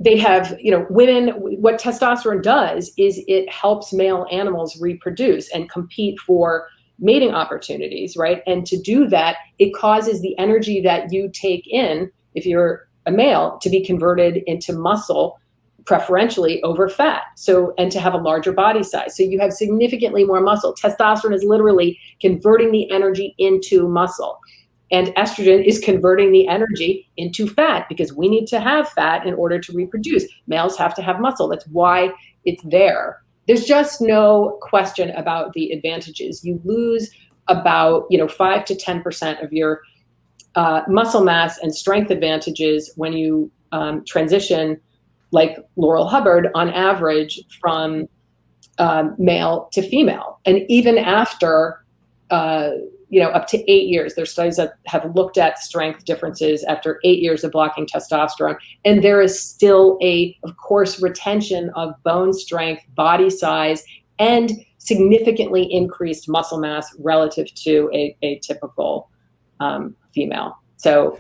They have, women, what testosterone does is it helps male animals reproduce and compete for mating opportunities, right? And to do that, it causes the energy that you take in, if you're a male, to be converted into muscle, preferentially over fat. And to have a larger body size. So you have significantly more muscle. Testosterone is literally converting the energy into muscle. And estrogen is converting the energy into fat, because we need to have fat in order to reproduce. Males have to have muscle. That's why it's there. There's just no question about the advantages. You lose about 5 to 10% of your muscle mass and strength advantages when you transition, like Laurel Hubbard, on average from male to female. And even after up to 8 years. There's studies that have looked at strength differences after 8 years of blocking testosterone. And there is still of course, retention of bone strength, body size, and significantly increased muscle mass relative to a typical female. So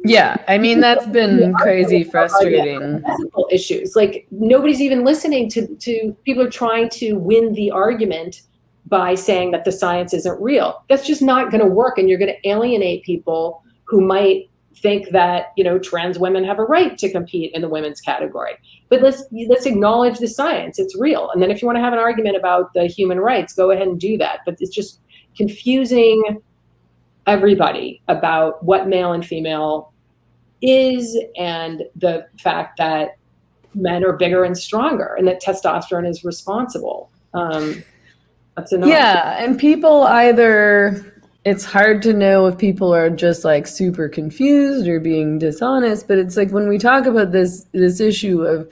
yeah, I mean, that's been crazy frustrating. Issues. Like, nobody's even listening to people are trying to win the argument by saying that the science isn't real. That's just not going to work. And you're going to alienate people who might think that, trans women have a right to compete in the women's category. But let's acknowledge the science. It's real. And then if you want to have an argument about the human rights, go ahead and do that. But it's just confusing everybody about what male and female is, and the fact that men are bigger and stronger, and that testosterone is responsible. That's enough. Yeah, and people it's hard to know if people are just like super confused or being dishonest, but it's like when we talk about this issue of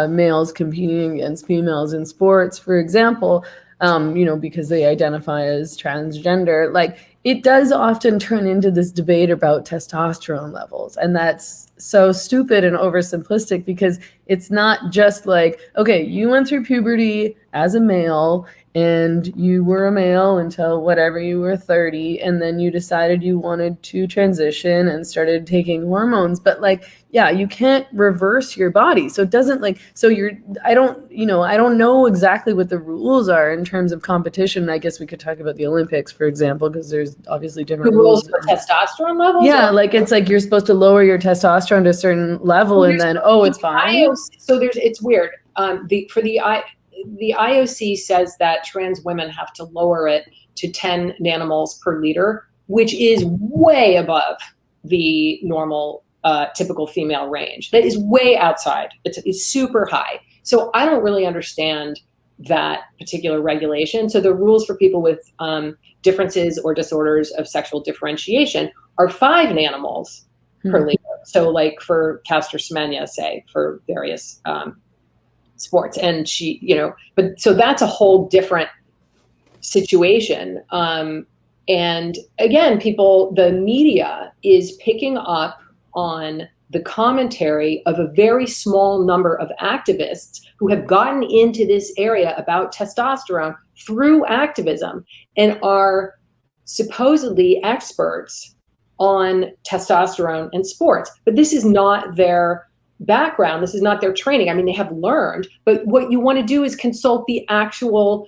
males competing against females in sports, for example, because they identify as transgender, like it does often turn into this debate about testosterone levels. And that's so stupid and oversimplistic, because it's not just like, okay, you went through puberty as a male and you were a male until whatever you were 30, and then you decided you wanted to transition and started taking hormones. But like, yeah, you can't reverse your body. So it doesn't I don't know exactly what the rules are in terms of competition. I guess we could talk about the Olympics, for example, because there's obviously different rules for testosterone levels. Yeah, like it's like you're supposed to lower your testosterone to a certain level, and then it's fine. So it's weird. The IOC says that trans women have to lower it to 10 nanomoles per liter, which is way above the normal typical female range. That is way outside. It's super high. So I don't really understand that particular regulation. So the rules for people with differences or disorders of sexual differentiation are 5 nanomoles per liter. So like for Caster Semenya, say, for various sports. And she, but so that's a whole different situation. And again, the media is picking up on the commentary of a very small number of activists who have gotten into this area about testosterone through activism and are supposedly experts on testosterone and sports. But this is not their background. This is not their training. I mean, they have learned, but what you want to do is consult the actual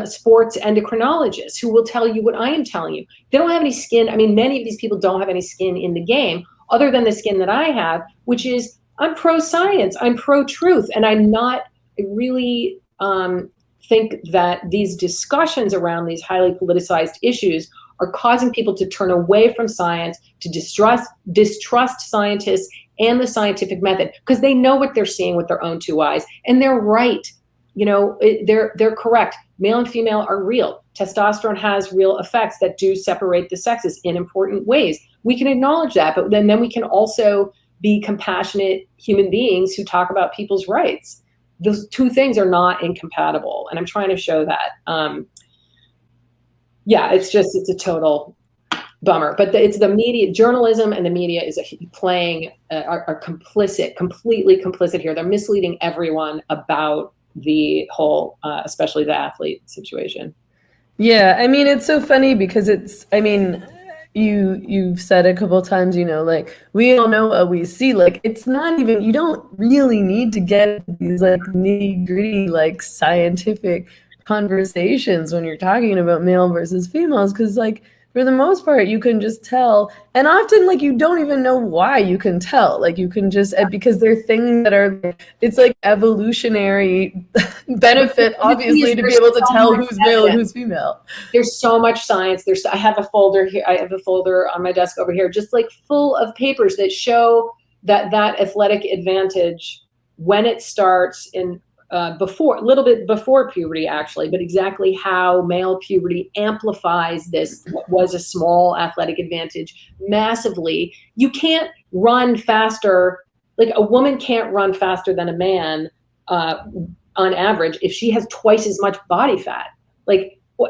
sports endocrinologists who will tell you what I am telling you. They don't have any skin. I mean, many of these people don't have any skin in the game other than the skin that I have, which is I'm pro-science, I'm pro-truth, and I really think that these discussions around these highly politicized issues are causing people to turn away from science, to distrust scientists and the scientific method, because they know what they're seeing with their own 2 eyes, and they're right. They're correct. Male and female are real. Testosterone has real effects that do separate the sexes in important ways. We can acknowledge that, but then we can also be compassionate human beings who talk about people's rights. Those 2 things are not incompatible, and I'm trying to show that. It's a total bummer. But it's the media, journalism, and the media is are completely complicit here. They're misleading everyone about the whole, especially the athlete situation. Yeah, I mean, it's so funny because you've said a couple of times, like, we all know what we see. Like, it's not even, you don't really need to get these like nitty-gritty, like scientific conversations when you're talking about male versus females, because like for the most part you can just tell, and often like you don't even know why you can tell. Like you can just, because they're things that are, it's like evolutionary benefit obviously to be able to tell who's male and who's female. There's so much science. I have a folder here. I have a folder on my desk over here, just like full of papers that show that athletic advantage when it starts in a little bit before puberty, actually, but exactly how male puberty amplifies this, what was a small athletic advantage massively. You can't run faster. Like a woman can't run faster than a man on average if she has twice as much body fat,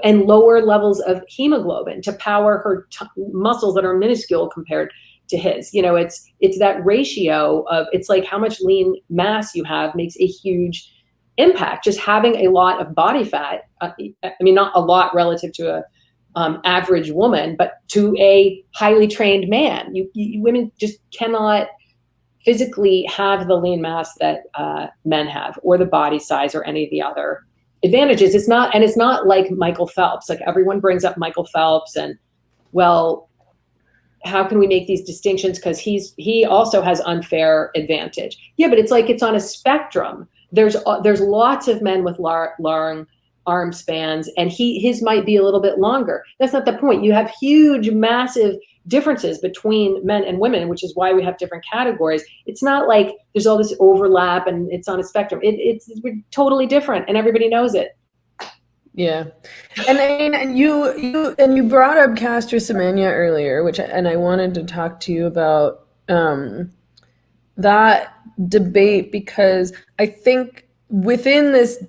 and lower levels of hemoglobin to power her muscles that are minuscule compared to his. It's that ratio of, it's like how much lean mass you have makes a huge impact. Just having a lot of body fat, not a lot relative to a average woman, but to a highly trained man, women just cannot physically have the lean mass that men have, or the body size, or any of the other advantages. It's not like Michael Phelps. Like everyone brings up Michael Phelps, and well, how can we make these distinctions? Because he also has unfair advantage. Yeah, but it's like it's on a spectrum. There's lots of men with long arm spans, and his might be a little bit longer. That's not the point. You have huge, massive differences between men and women, which is why we have different categories. It's not like there's all this overlap and it's on a spectrum. It's totally different, and everybody knows it. Yeah, and you brought up Caster Semenya earlier, and I wanted to talk to you about that debate, because I think within this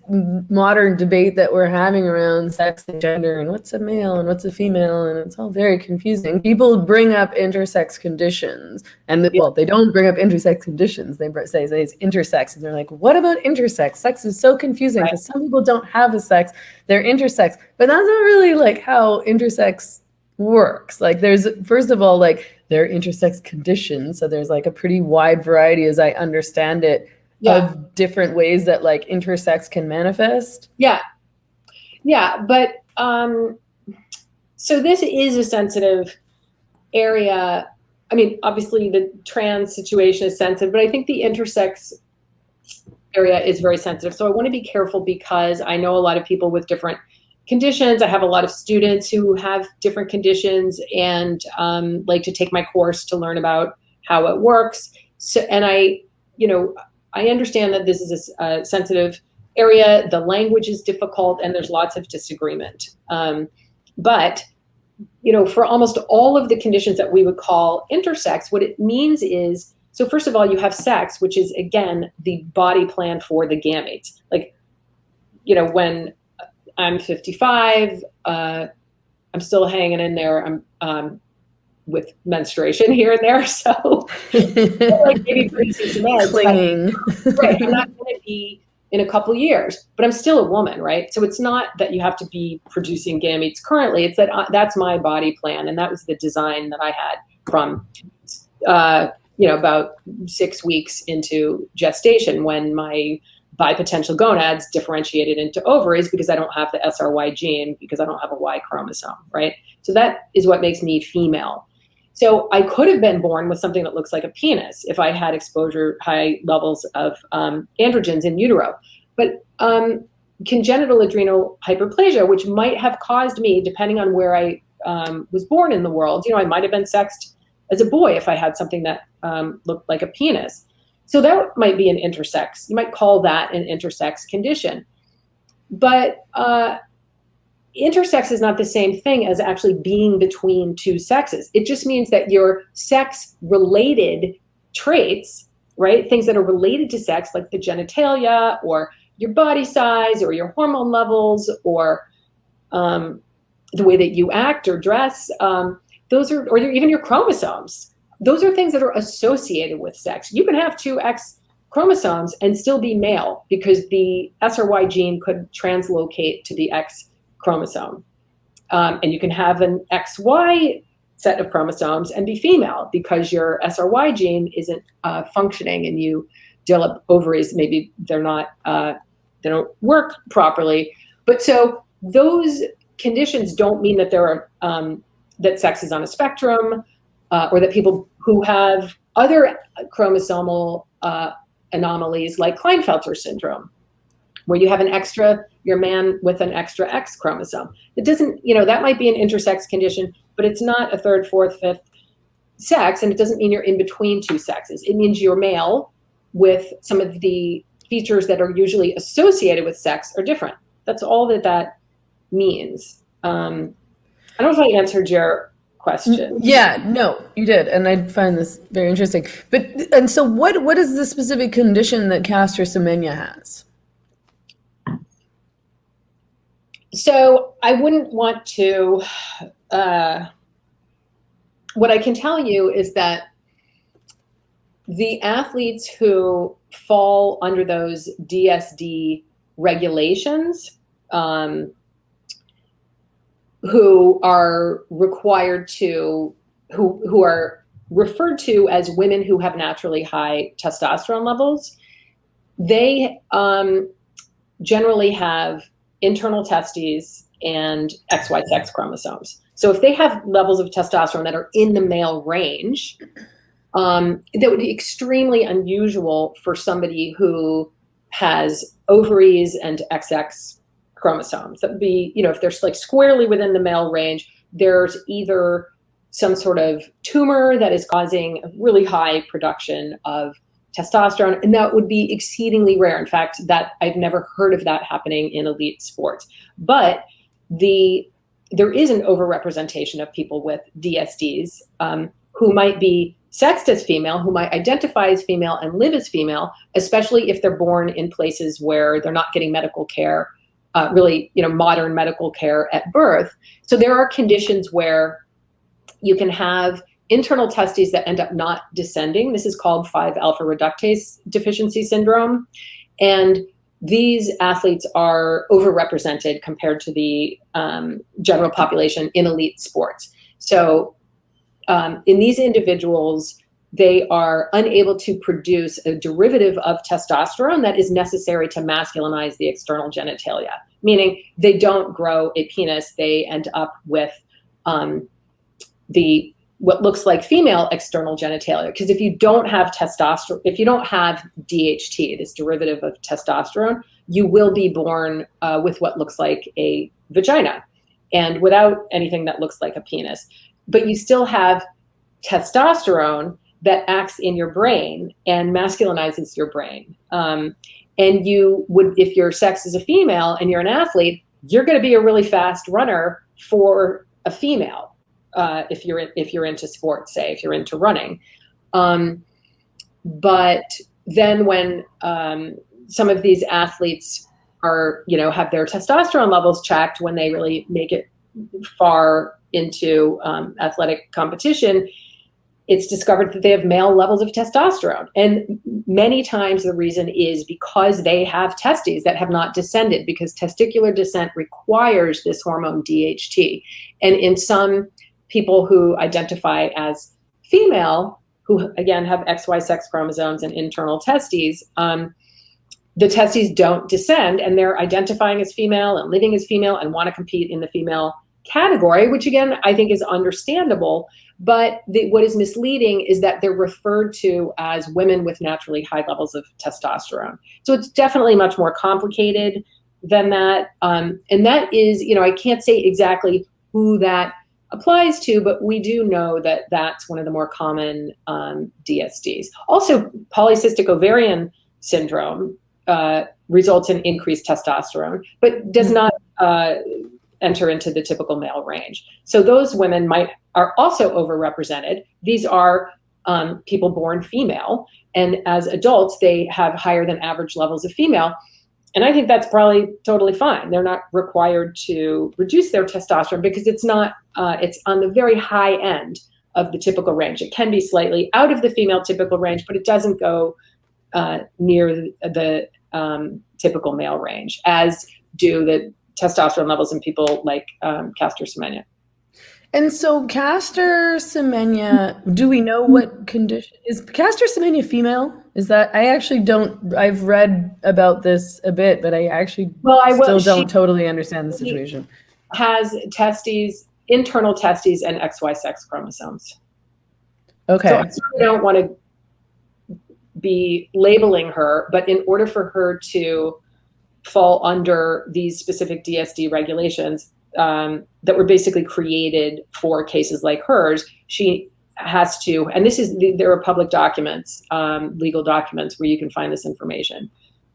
modern debate that we're having around sex and gender and what's a male and what's a female, and it's all very confusing. People bring up intersex conditions, and they don't bring up intersex conditions. They say it's intersex, and they're like, what about intersex? Sex is so confusing because some people don't have a sex, they're intersex. But that's not really like how intersex works. Like there's, first of all, like there are intersex conditions. So there's like a pretty wide variety, as I understand it, of different ways that like intersex can manifest. Yeah. But so this is a sensitive area. I mean, obviously the trans situation is sensitive, but I think the intersex area is very sensitive. So I want to be careful, because I know a lot of people with different conditions. I have a lot of students who have different conditions and like to take my course to learn about how it works. So, and I understand that this is a sensitive area. The language is difficult and there's lots of disagreement. But for almost all of the conditions that we would call intersex, what it means is, so first of all, you have sex, which is, again, the body plan for the gametes. Like, when I'm 55, I'm still hanging in there. I'm with menstruation here and there. So like maybe producing some eggs. Clinging. Right. I'm not going to be in a couple years, but I'm still a woman, right? So it's not that you have to be producing gametes currently. It's that that's my body plan. And that was the design that I had from, about 6 weeks into gestation, when my bipotential gonads differentiated into ovaries, because I don't have the SRY gene, because I don't have a Y chromosome, right? So that is what makes me female. So I could have been born with something that looks like a penis if I had high levels of androgens in utero. But congenital adrenal hyperplasia, which might have caused me, depending on where I was born in the world, I might have been sexed as a boy if I had something that looked like a penis. So that might be an intersex. You might call that an intersex condition. But intersex is not the same thing as actually being between two sexes. It just means that your sex-related traits, right, things that are related to sex, like the genitalia or your body size or your hormone levels or the way that you act or dress, those are, or even your chromosomes. Those are things that are associated with sex. You can have two X chromosomes and still be male because the SRY gene could translocate to the X chromosome. And you can have an XY set of chromosomes and be female because your SRY gene isn't functioning and you develop ovaries. Maybe they're not, they don't work properly. But so those conditions don't mean that there are, that sex is on a spectrum, or that people who have other chromosomal anomalies like Klinefelter syndrome, where you have you're a man with an extra X chromosome. It doesn't, that might be an intersex condition, but it's not a third, fourth, fifth sex, and it doesn't mean you're in between two sexes. It means you're male with some of the features that are usually associated with sex are different. That's all that means. I don't know if I answered your question. Yeah, no, you did. And I find this very interesting. And so what is the specific condition that Caster Semenya has? So I wouldn't want to, what I can tell you is that the athletes who fall under those DSD regulations, who are required to, who are referred to as women who have naturally high testosterone levels, they generally have internal testes and XY sex chromosomes. So if they have levels of testosterone that are in the male range, that would be extremely unusual for somebody who has ovaries and XX chromosomes. That would be, if they're like squarely within the male range, there's either some sort of tumor that is causing a really high production of testosterone, and that would be exceedingly rare. In fact, that I've never heard of that happening in elite sports. But there is an overrepresentation of people with DSDs who might be sexed as female, who might identify as female and live as female, especially if they're born in places where they're not getting medical care, really, modern medical care at birth. So there are conditions where you can have internal testes that end up not descending. This is called 5-alpha reductase deficiency syndrome. And these athletes are overrepresented compared to the general population in elite sports. So in these individuals, they are unable to produce a derivative of testosterone that is necessary to masculinize the external genitalia, meaning they don't grow a penis. They end up with what looks like female external genitalia. Because if you don't have testosterone, if you don't have DHT, this derivative of testosterone, you will be born with what looks like a vagina and without anything that looks like a penis. But you still have testosterone that acts in your brain and masculinizes your brain. And you would, if your sex is a female and you're an athlete, you're going to be a really fast runner for a female. If you're into sports, say, if you're into running. But then when some of these athletes are, have their testosterone levels checked when they really make it far into athletic competition, it's discovered that they have male levels of testosterone. And many times the reason is because they have testes that have not descended, because testicular descent requires this hormone DHT. And in some people who identify as female, who again have XY sex chromosomes and internal testes, the testes don't descend, and they're identifying as female and living as female and want to compete in the female category, which again, I think is understandable. But what is misleading is that they're referred to as women with naturally high levels of testosterone. So it's definitely much more complicated than that. And that is, I can't say exactly who that applies to, but we do know that that's one of the more common DSDs. Also, polycystic ovarian syndrome results in increased testosterone, but does not enter into the typical male range. So those women are also overrepresented. These are people born female, and as adults, they have higher than average levels of female. And I think that's probably totally fine. They're not required to reduce their testosterone because it's not, it's on the very high end of the typical range. It can be slightly out of the female typical range, but it doesn't go near the typical male range, as do the testosterone levels in people like Caster Semenya. And so Caster Semenya, do we know what condition is Caster Semenya female? Is that, I actually don't, I've read about this a bit, but I actually still don't totally understand the situation. Has testes, internal testes, and XY sex chromosomes. Okay. So I don't want to be labeling her, but in order for her to fall under these specific DSD regulations that were basically created for cases like hers, she has to, and there are public documents, legal documents where you can find this information.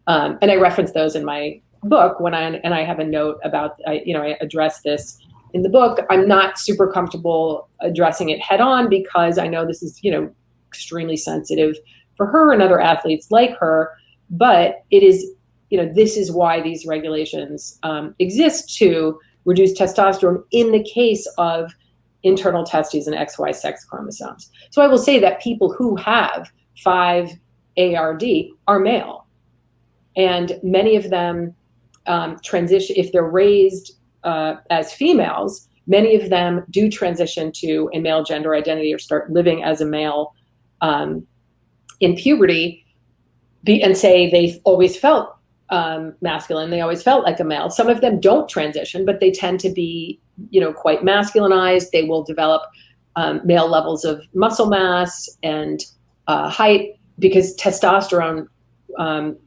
And I reference those in my book and I have a note about, I address this in the book. I'm not super comfortable addressing it head on because I know this is, extremely sensitive for her and other athletes like her, but it is, this is why these regulations exist, to reduce testosterone in the case of internal testes and XY sex chromosomes. So I will say that people who have 5 ARD are male, and many of them transition, if they're raised as females, many of them do transition to a male gender identity or start living as a male in puberty, and say they've always felt masculine. They always felt like a male. Some of them don't transition, but they tend to be, quite masculinized. They will develop male levels of muscle mass and height, because testosterone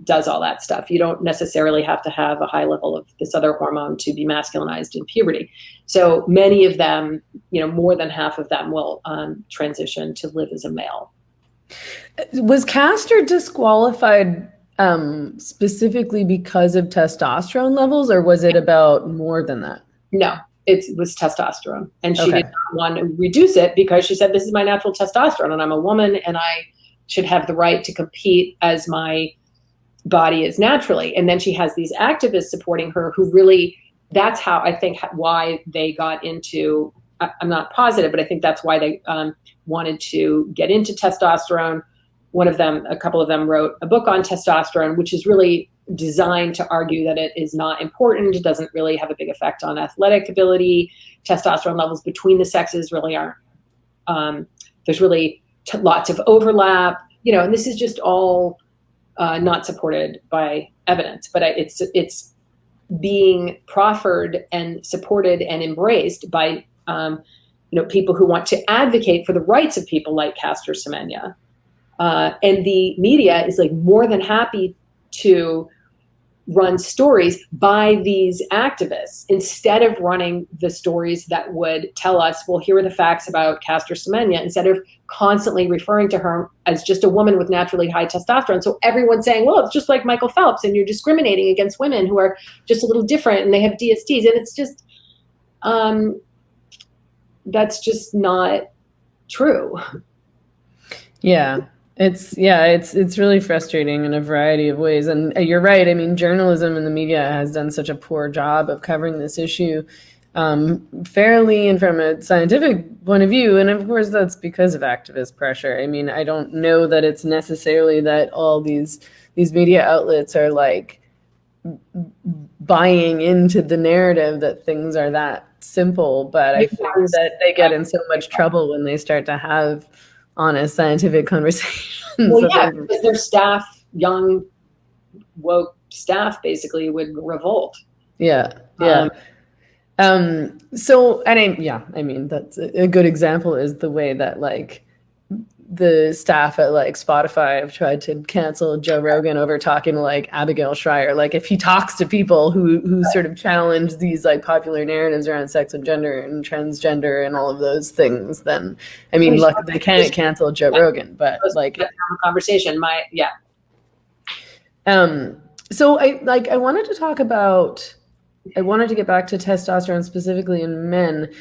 does all that stuff. You don't necessarily have to have a high level of this other hormone to be masculinized in puberty. So many of them, more than half of them will transition to live as a male. Was Caster disqualified specifically because of testosterone levels, or was it about more than that? No, it was testosterone. And she did not want to reduce it because she said, this is my natural testosterone and I'm a woman and I should have the right to compete as my body is naturally. And then she has these activists supporting her who really, that's how I think why they got into, I'm not positive, but I think that's why they wanted to get into testosterone. A couple of them wrote a book on testosterone, which is really designed to argue that it is not important. It doesn't really have a big effect on athletic ability. Testosterone levels between the sexes really aren't, there's really lots of overlap, and this is just all not supported by evidence, but it's being proffered and supported and embraced by, people who want to advocate for the rights of people like Caster Semenya. And the media is like more than happy to run stories by these activists instead of running the stories that would tell us, well, here are the facts about Caster Semenya, instead of constantly referring to her as just a woman with naturally high testosterone. So everyone's saying, well, it's just like Michael Phelps, and you're discriminating against women who are just a little different and they have DSTs. And it's just, that's just not true. Yeah. It's really frustrating in a variety of ways. And you're right. I mean, journalism and the media has done such a poor job of covering this issue fairly and from a scientific point of view. And of course, that's because of activist pressure. I mean, I don't know that it's necessarily that all these media outlets are like buying into the narrative that things are that simple, but I think that they get in so much trouble when they start to have honest scientific conversations. Well, yeah, because their staff, young, woke staff, basically would revolt. Yeah. So, I mean, that's a good example is the way that like the staff at like Spotify have tried to cancel Joe Rogan over talking to like Abigail Schreier. Like if he talks to people who sort of challenge these like popular narratives around sex and gender and transgender and all of those things, then I mean, look, they can't cancel Joe Rogan, but like conversation, So I wanted to talk about, I wanted to get back to testosterone specifically in men.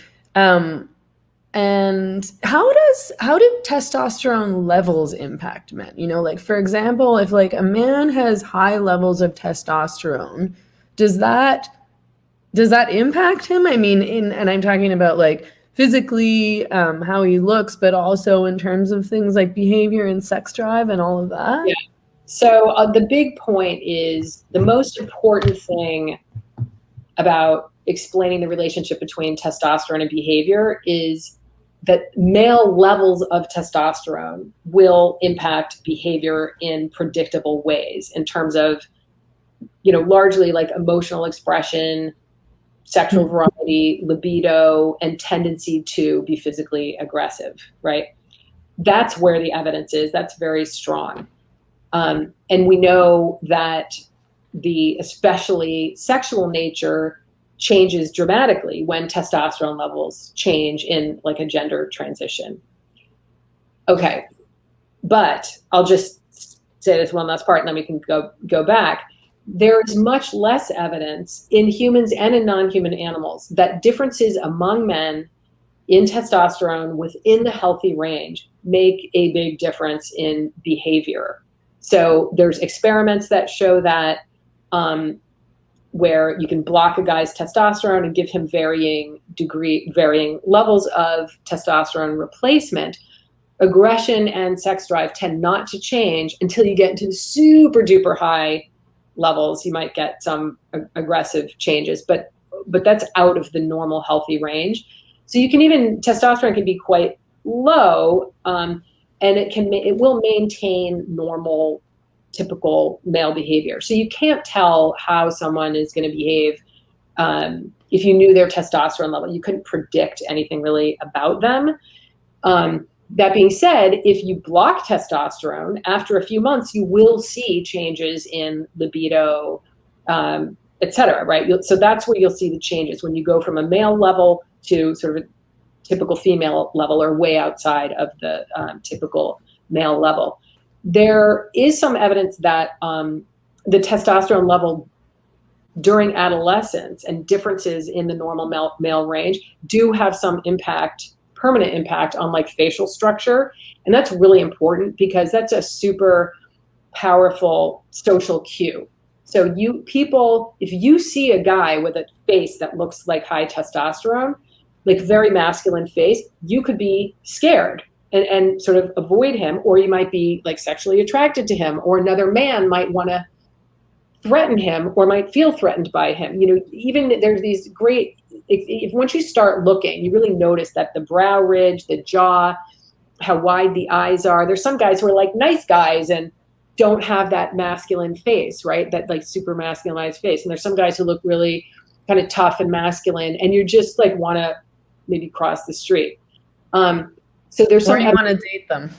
And how do testosterone levels impact men? You know, like for example, if like a man has high levels of testosterone, does that impact him? I mean, and I'm talking about like physically, how he looks, but also in terms of things like behavior and sex drive and all of that. Yeah. So the big point is the most important thing about explaining the relationship between testosterone and behavior is that male levels of testosterone will impact behavior in predictable ways in terms of, you know, largely like emotional expression, sexual variety, libido, and tendency to be physically aggressive, right? That's where the evidence is. That's very strong. And we know that the especially sexual nature changes dramatically when testosterone levels change in like a gender transition. Okay, but I'll just say this one last part and then we can go back. There is much less evidence in humans and in non-human animals that differences among men in testosterone within the healthy range make a big difference in behavior. So there's experiments that show that where you can block a guy's testosterone and give him varying levels of testosterone replacement, aggression and sex drive tend not to change until you get into the super duper high levels. You might get some aggressive changes, but that's out of the normal healthy range. So you can testosterone can be quite low, and it will maintain normal, typical male behavior. So you can't tell how someone is going to behave if you knew their testosterone level. You couldn't predict anything really about them. That being said, if you block testosterone, after a few months, you will see changes in libido, et cetera, right? So that's where you'll see the changes when you go from a male level to sort of a typical female level or way outside of the typical male level. There is some evidence that the testosterone level during adolescence and differences in the normal male range do have some permanent impact on like facial structure. And that's really important because that's a super powerful social cue. So if you see a guy with a face that looks like high testosterone, like very masculine face, you could be scared and sort of avoid him, or you might be like sexually attracted to him, or another man might want to threaten him or might feel threatened by him. You know, even there's these great, if once you start looking, you really notice that the brow ridge, the jaw, how wide the eyes are. There's some guys who are like nice guys and don't have that masculine face, right? That like super masculinized face. And there's some guys who look really kind of tough and masculine, and you just like want to maybe cross the street. So there's some. Or you want to date them.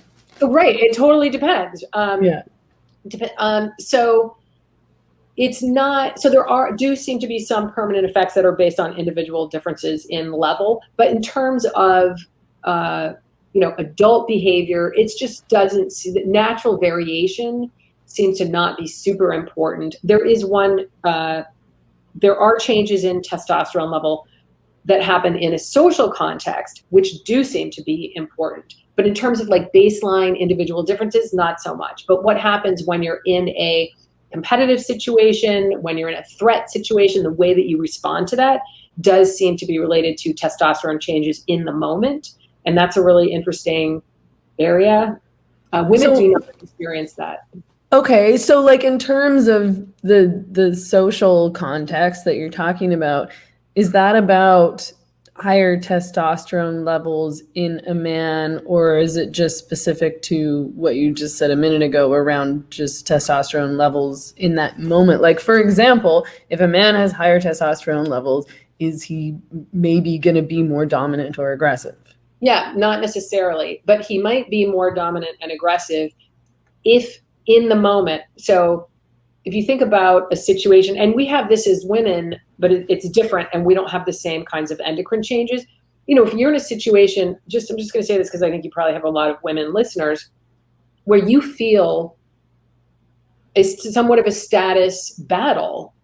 Right. It totally depends. Yeah. So it's not, so do seem to be some permanent effects that are based on individual differences in level, but in terms of, adult behavior, it's just doesn't see the natural variation seems to not be super important. There are changes in testosterone level that happen in a social context, which do seem to be important. But in terms of like baseline individual differences, not so much. But what happens when you're in a competitive situation, when you're in a threat situation, the way that you respond to that does seem to be related to testosterone changes in the moment. And that's a really interesting area. Women do not experience that. Okay, so like in terms of the social context that you're talking about, is that about higher testosterone levels in a man, or is it just specific to what you just said a minute ago around just testosterone levels in that moment? Like, for example, if a man has higher testosterone levels, is he maybe going to be more dominant or aggressive? Yeah, not necessarily, but he might be more dominant and aggressive if in the moment. So if you think about a situation, and we have this as women, but it's different, and we don't have the same kinds of endocrine changes. If you're in a situation, I'm just going to say this because I think you probably have a lot of women listeners, where you feel somewhat of a status battle,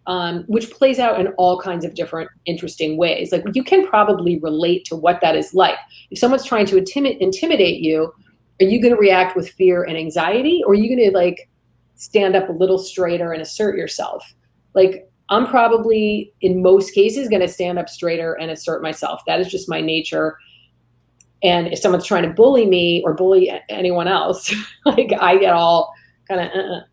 which plays out in all kinds of different interesting ways. Like, you can probably relate to what that is like. If someone's trying to intimidate you, are you going to react with fear and anxiety, or are you going to like stand up a little straighter and assert yourself? Like, I'm probably in most cases going to stand up straighter and assert myself. That is just my nature. And if someone's trying to bully me or bully anyone else, like, I get all kind of,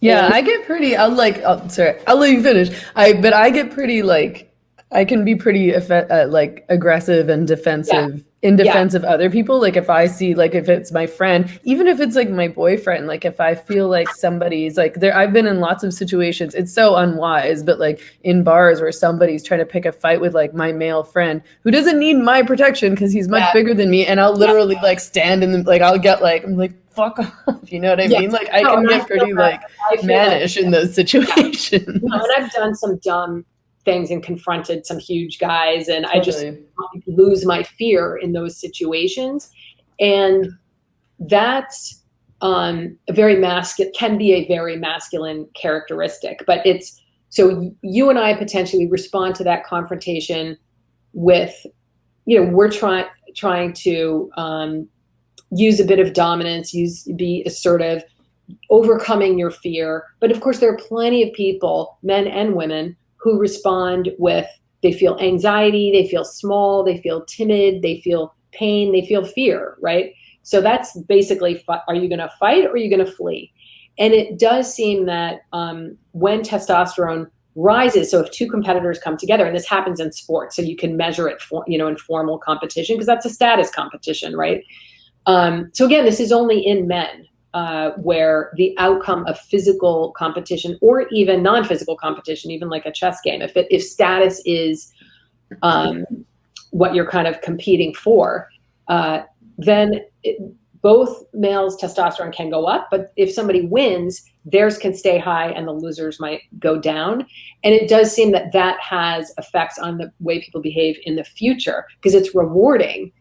Yeah, I get pretty, I'll let you finish. But I get pretty like, I can be pretty like aggressive and defensive in defense of other people. Like, if I see, like, if it's my friend, even if it's like my boyfriend, like if I feel like somebody's like there, I've been in lots of situations, it's so unwise, but like in bars where somebody's trying to pick a fight with like my male friend who doesn't need my protection because he's much bigger than me. And I'll literally like stand in the, like, I'll get like, I'm like, fuck off. You know what I mean? Like, I can get pretty like mannish in those situations. And I've done some dumb things and confronted some huge guys, and I just lose my fear in those situations. And that's can be a very masculine characteristic. But it's, so you and I potentially respond to that confrontation with, we're trying to use a bit of dominance, be assertive, overcoming your fear. But of course, there are plenty of people, men and women, who respond with, they feel anxiety, they feel small, they feel timid, they feel pain, they feel fear, right? So that's basically, are you going to fight or are you going to flee? And it does seem that when testosterone rises, so if two competitors come together, and this happens in sports, so you can measure it in formal competition, because that's a status competition, right? So again, this is only in men, where the outcome of physical competition, or even non-physical competition, even like a chess game, if status is what you're kind of competing for, then both males' testosterone can go up. But if somebody wins, theirs can stay high and the losers might go down. And it does seem that has effects on the way people behave in the future, because it's rewarding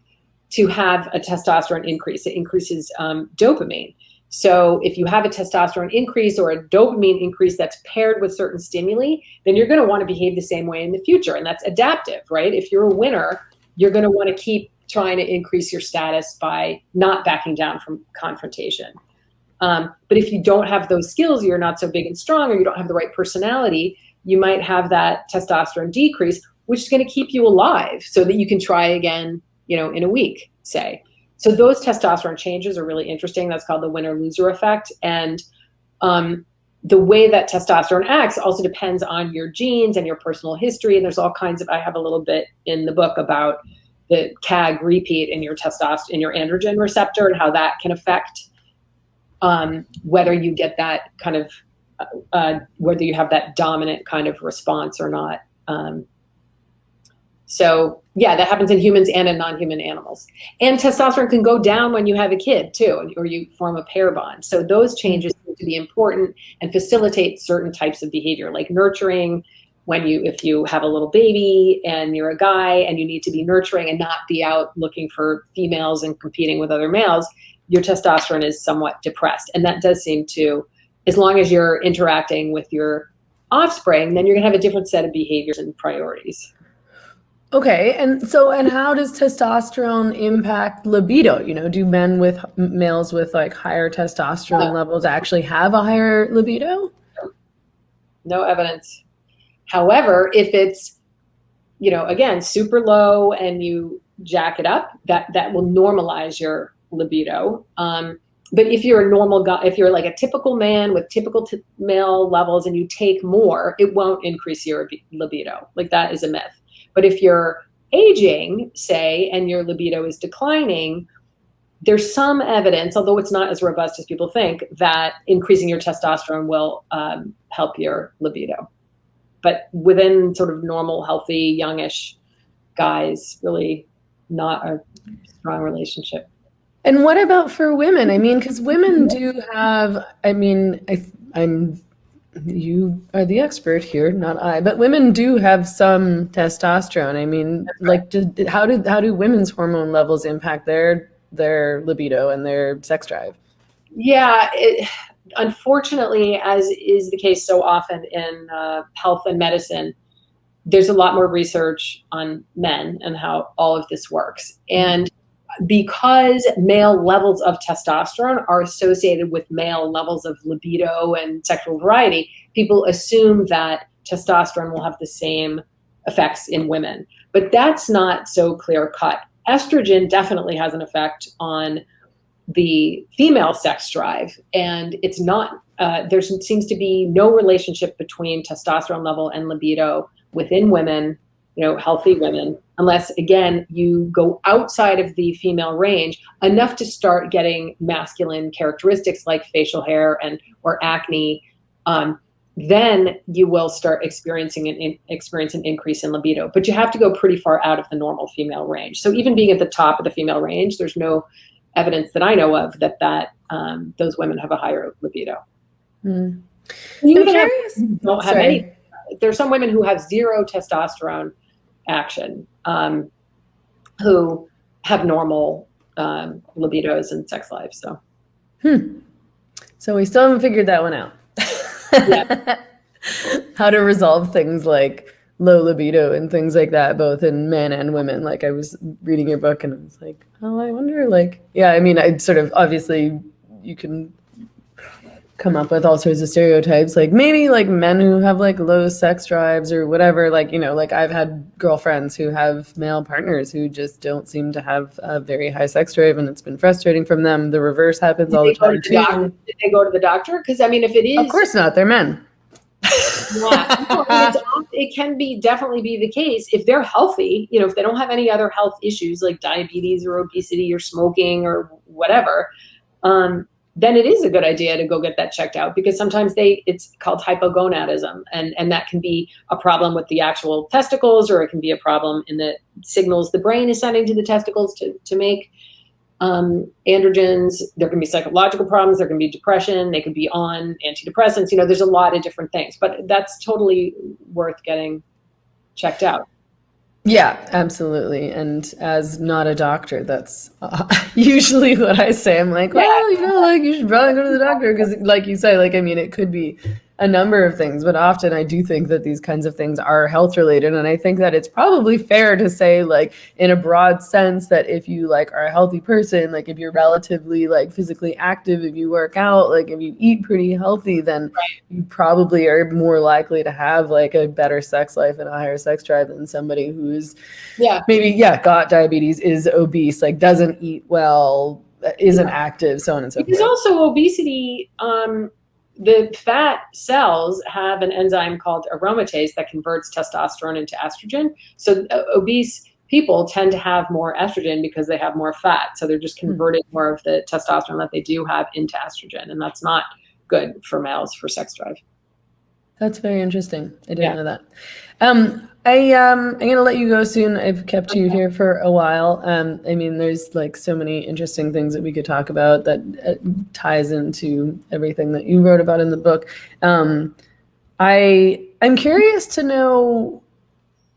to have a testosterone increase. It increases dopamine. So if you have a testosterone increase or a dopamine increase that's paired with certain stimuli, then you're going to want to behave the same way in the future. And that's adaptive, right? If you're a winner, you're going to want to keep trying to increase your status by not backing down from confrontation. But if you don't have those skills, you're not so big and strong, or you don't have the right personality, you might have that testosterone decrease, which is going to keep you alive so that you can try again, in a week, say. So those testosterone changes are really interesting. That's called the winner-loser effect. And the way that testosterone acts also depends on your genes and your personal history. And there's all kinds of, I have a little bit in the book about the CAG repeat in your in your androgen receptor, and how that can affect whether you get that kind of, whether you have that dominant kind of response or not. So yeah, that happens in humans and in non-human animals. And testosterone can go down when you have a kid too, or you form a pair bond. So those changes seem to to be important and facilitate certain types of behavior, like nurturing. If you have a little baby and you're a guy and you need to be nurturing and not be out looking for females and competing with other males, your testosterone is somewhat depressed. And that does seem to, as long as you're interacting with your offspring, then you're gonna have a different set of behaviors and priorities. Okay, and how does testosterone impact libido? Do males with like higher testosterone levels actually have a higher libido? No evidence. However, if it's, again, super low and you jack it up, that will normalize your libido. But if you're a normal guy, if you're like a typical man with typical male levels and you take more, it won't increase your libido. Like, that is a myth. But if you're aging, say, and your libido is declining, there's some evidence, although it's not as robust as people think, that increasing your testosterone will help your libido. But within sort of normal, healthy, youngish guys, really not a strong relationship. And what about for women? I mean, because women do have, you are the expert here, not I, but women do have some testosterone. I mean, like, how do women's hormone levels impact their libido and their sex drive? Yeah, unfortunately, as is the case so often in health and medicine, there's a lot more research on men and how all of this works. And because male levels of testosterone are associated with male levels of libido and sexual variety, people assume that testosterone will have the same effects in women. But that's not so clear cut. Estrogen definitely has an effect on the female sex drive, and it's not, there seems to be no relationship between testosterone level and libido within women, healthy women, unless, again, you go outside of the female range enough to start getting masculine characteristics like facial hair or acne. Then you will start experiencing an increase in libido. But you have to go pretty far out of the normal female range. So even being at the top of the female range, there's no evidence that I know of that those women have a higher libido. Mm. Don't have any. There's some women who have zero testosterone action, who have normal libidos and sex lives. So we still haven't figured that one out. Yeah. How to resolve things like low libido and things like that, both in men and women. Like, I was reading your book and I was like, oh, I wonder, I sort of, obviously you can come up with all sorts of stereotypes, like maybe like men who have like low sex drives or whatever, like I've had girlfriends who have male partners who just don't seem to have a very high sex drive, and it's been frustrating from them. The reverse happens all the time too. Did they go to the doctor? Because if it is, of course not, they're men. Yeah, it can definitely be the case if they're healthy, if they don't have any other health issues like diabetes or obesity or smoking or whatever, then it is a good idea to go get that checked out, because sometimes it's called hypogonadism, and that can be a problem with the actual testicles, or it can be a problem in the signals the brain is sending to the testicles to make androgens. There can be psychological problems, there can be depression, they could be on antidepressants. There's a lot of different things, but that's totally worth getting checked out. Yeah, absolutely. And as not a doctor, that's usually what I say. I'm like, well, you should probably go to the doctor, because like you say, it could be a number of things, but often I do think that these kinds of things are health related. And I think that it's probably fair to say, like, in a broad sense, that if you are a healthy person, like if you're relatively physically active, if you work out, if you eat pretty healthy, then you probably are more likely to have a better sex life and a higher sex drive than somebody who's maybe got diabetes, is obese, doesn't eat well, isn't active, so on and so forth. Because also obesity, the fat cells have an enzyme called aromatase that converts testosterone into estrogen. So obese people tend to have more estrogen because they have more fat. So they're just converting more of the testosterone that they do have into estrogen. And that's not good for males for sex drive. That's very interesting. I didn't Yeah. know that. I'm gonna let you go soon. I've kept you here for a while. I mean, there's like so many interesting things that we could talk about that ties into everything that you wrote about in the book. I'm curious to know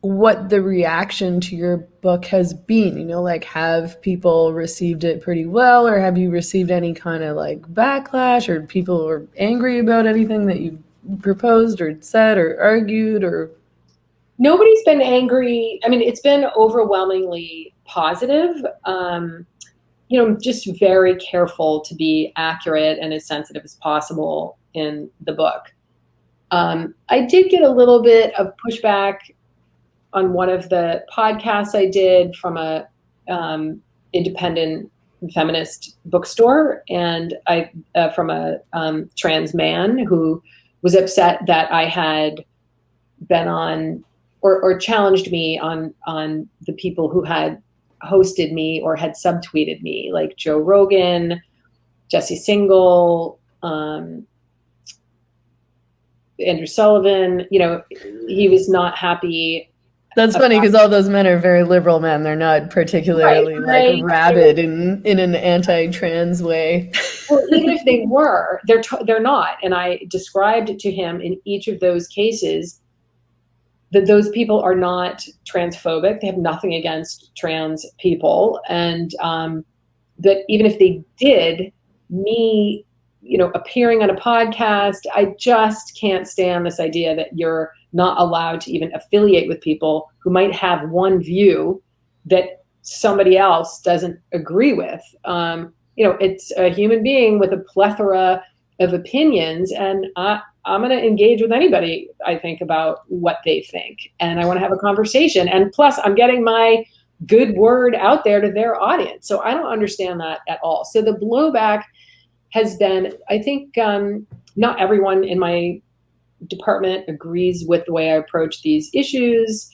what the reaction to your book has been. You know, like, have people received it pretty well, or have you received any kind of like backlash, or people who are angry about anything that you proposed or said or argued? Or Nobody's been angry. I mean, it's been overwhelmingly positive. Just very careful to be accurate and as sensitive as possible in the book. I did get a little bit of pushback on one of the podcasts I did from a independent feminist bookstore, and from a trans man who was upset that I had been on or challenged me on the people who had hosted me or had subtweeted me, like Joe Rogan, Jesse Singal, Andrew Sullivan. He was not happy. that's funny because all those men are very liberal men. They're not particularly like rabid in an anti-trans way. Well, even if they were, they're not. And I described to him in each of those cases that those people are not transphobic. They have nothing against trans people. And that even if they did, me, appearing on a podcast, I just can't stand this idea that you're not allowed to even affiliate with people who might have one view that somebody else doesn't agree with. It's a human being with a plethora of opinions, and I'm going to engage with anybody, I think, about what they think. And I want to have a conversation. And plus, I'm getting my good word out there to their audience. So I don't understand that at all. So the blowback has been, I think, not everyone in my department agrees with the way I approach these issues.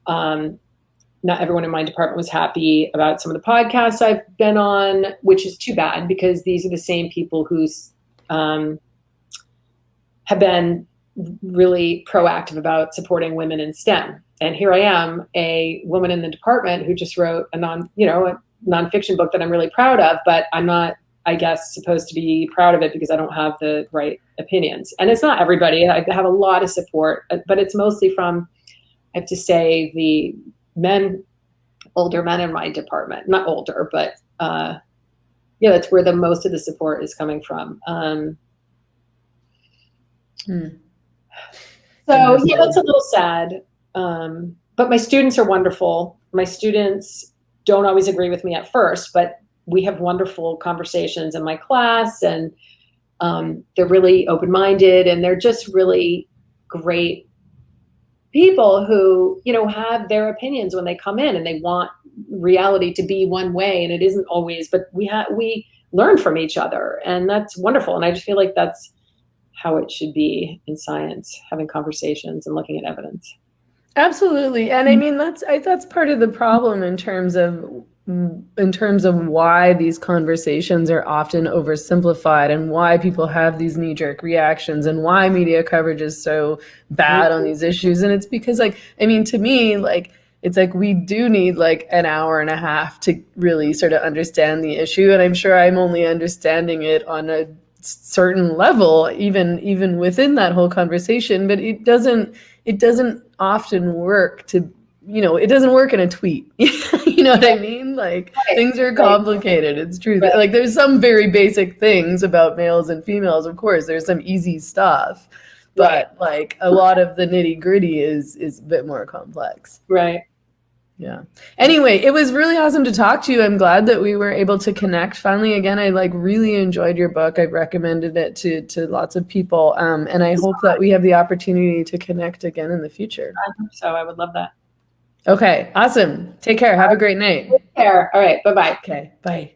Not everyone in my department was happy about some of the podcasts I've been on, which is too bad because these are the same people who have been really proactive about supporting women in STEM. And here I am, a woman in the department who just wrote a nonfiction book that I'm really proud of, but I'm not, I guess, supposed to be proud of it because I don't have the right opinions. And it's not everybody. I have a lot of support, but it's mostly from, I have to say, the older men in my department. Not older, but that's where most of the support is coming from. So yeah, that's a little sad. But my students are wonderful. My students don't always agree with me at first, but we have wonderful conversations in my class, and they're really open-minded, and they're just really great people who, have their opinions when they come in, and they want reality to be one way, and it isn't always, but we learn from each other, and that's wonderful. And I just feel like that's how it should be in science, having conversations and looking at evidence. Absolutely. And I mean, that's part of the problem in terms of why these conversations are often oversimplified, and why people have these knee-jerk reactions, and why media coverage is so bad on these issues. And it's because, like, I mean, to me, like, it's like we do need like an hour and a half to really sort of understand the issue. And I'm sure I'm only understanding it on a certain level, even within that whole conversation, but it doesn't often work to, it doesn't work in a tweet. You know what I mean? Like, things are complicated. It's true. Right. Like, there's some very basic things about males and females. Of course, there's some easy stuff, but like a lot of the nitty gritty is a bit more complex. Right. Yeah. Anyway, it was really awesome to talk to you. I'm glad that we were able to connect finally. Again, I really enjoyed your book. I've recommended it to lots of people. And I hope that we have the opportunity to connect again in the future. I hope so. I would love that. Okay. Awesome. Take care. Have a great night. Take care. All right. Bye-bye. Okay. Bye.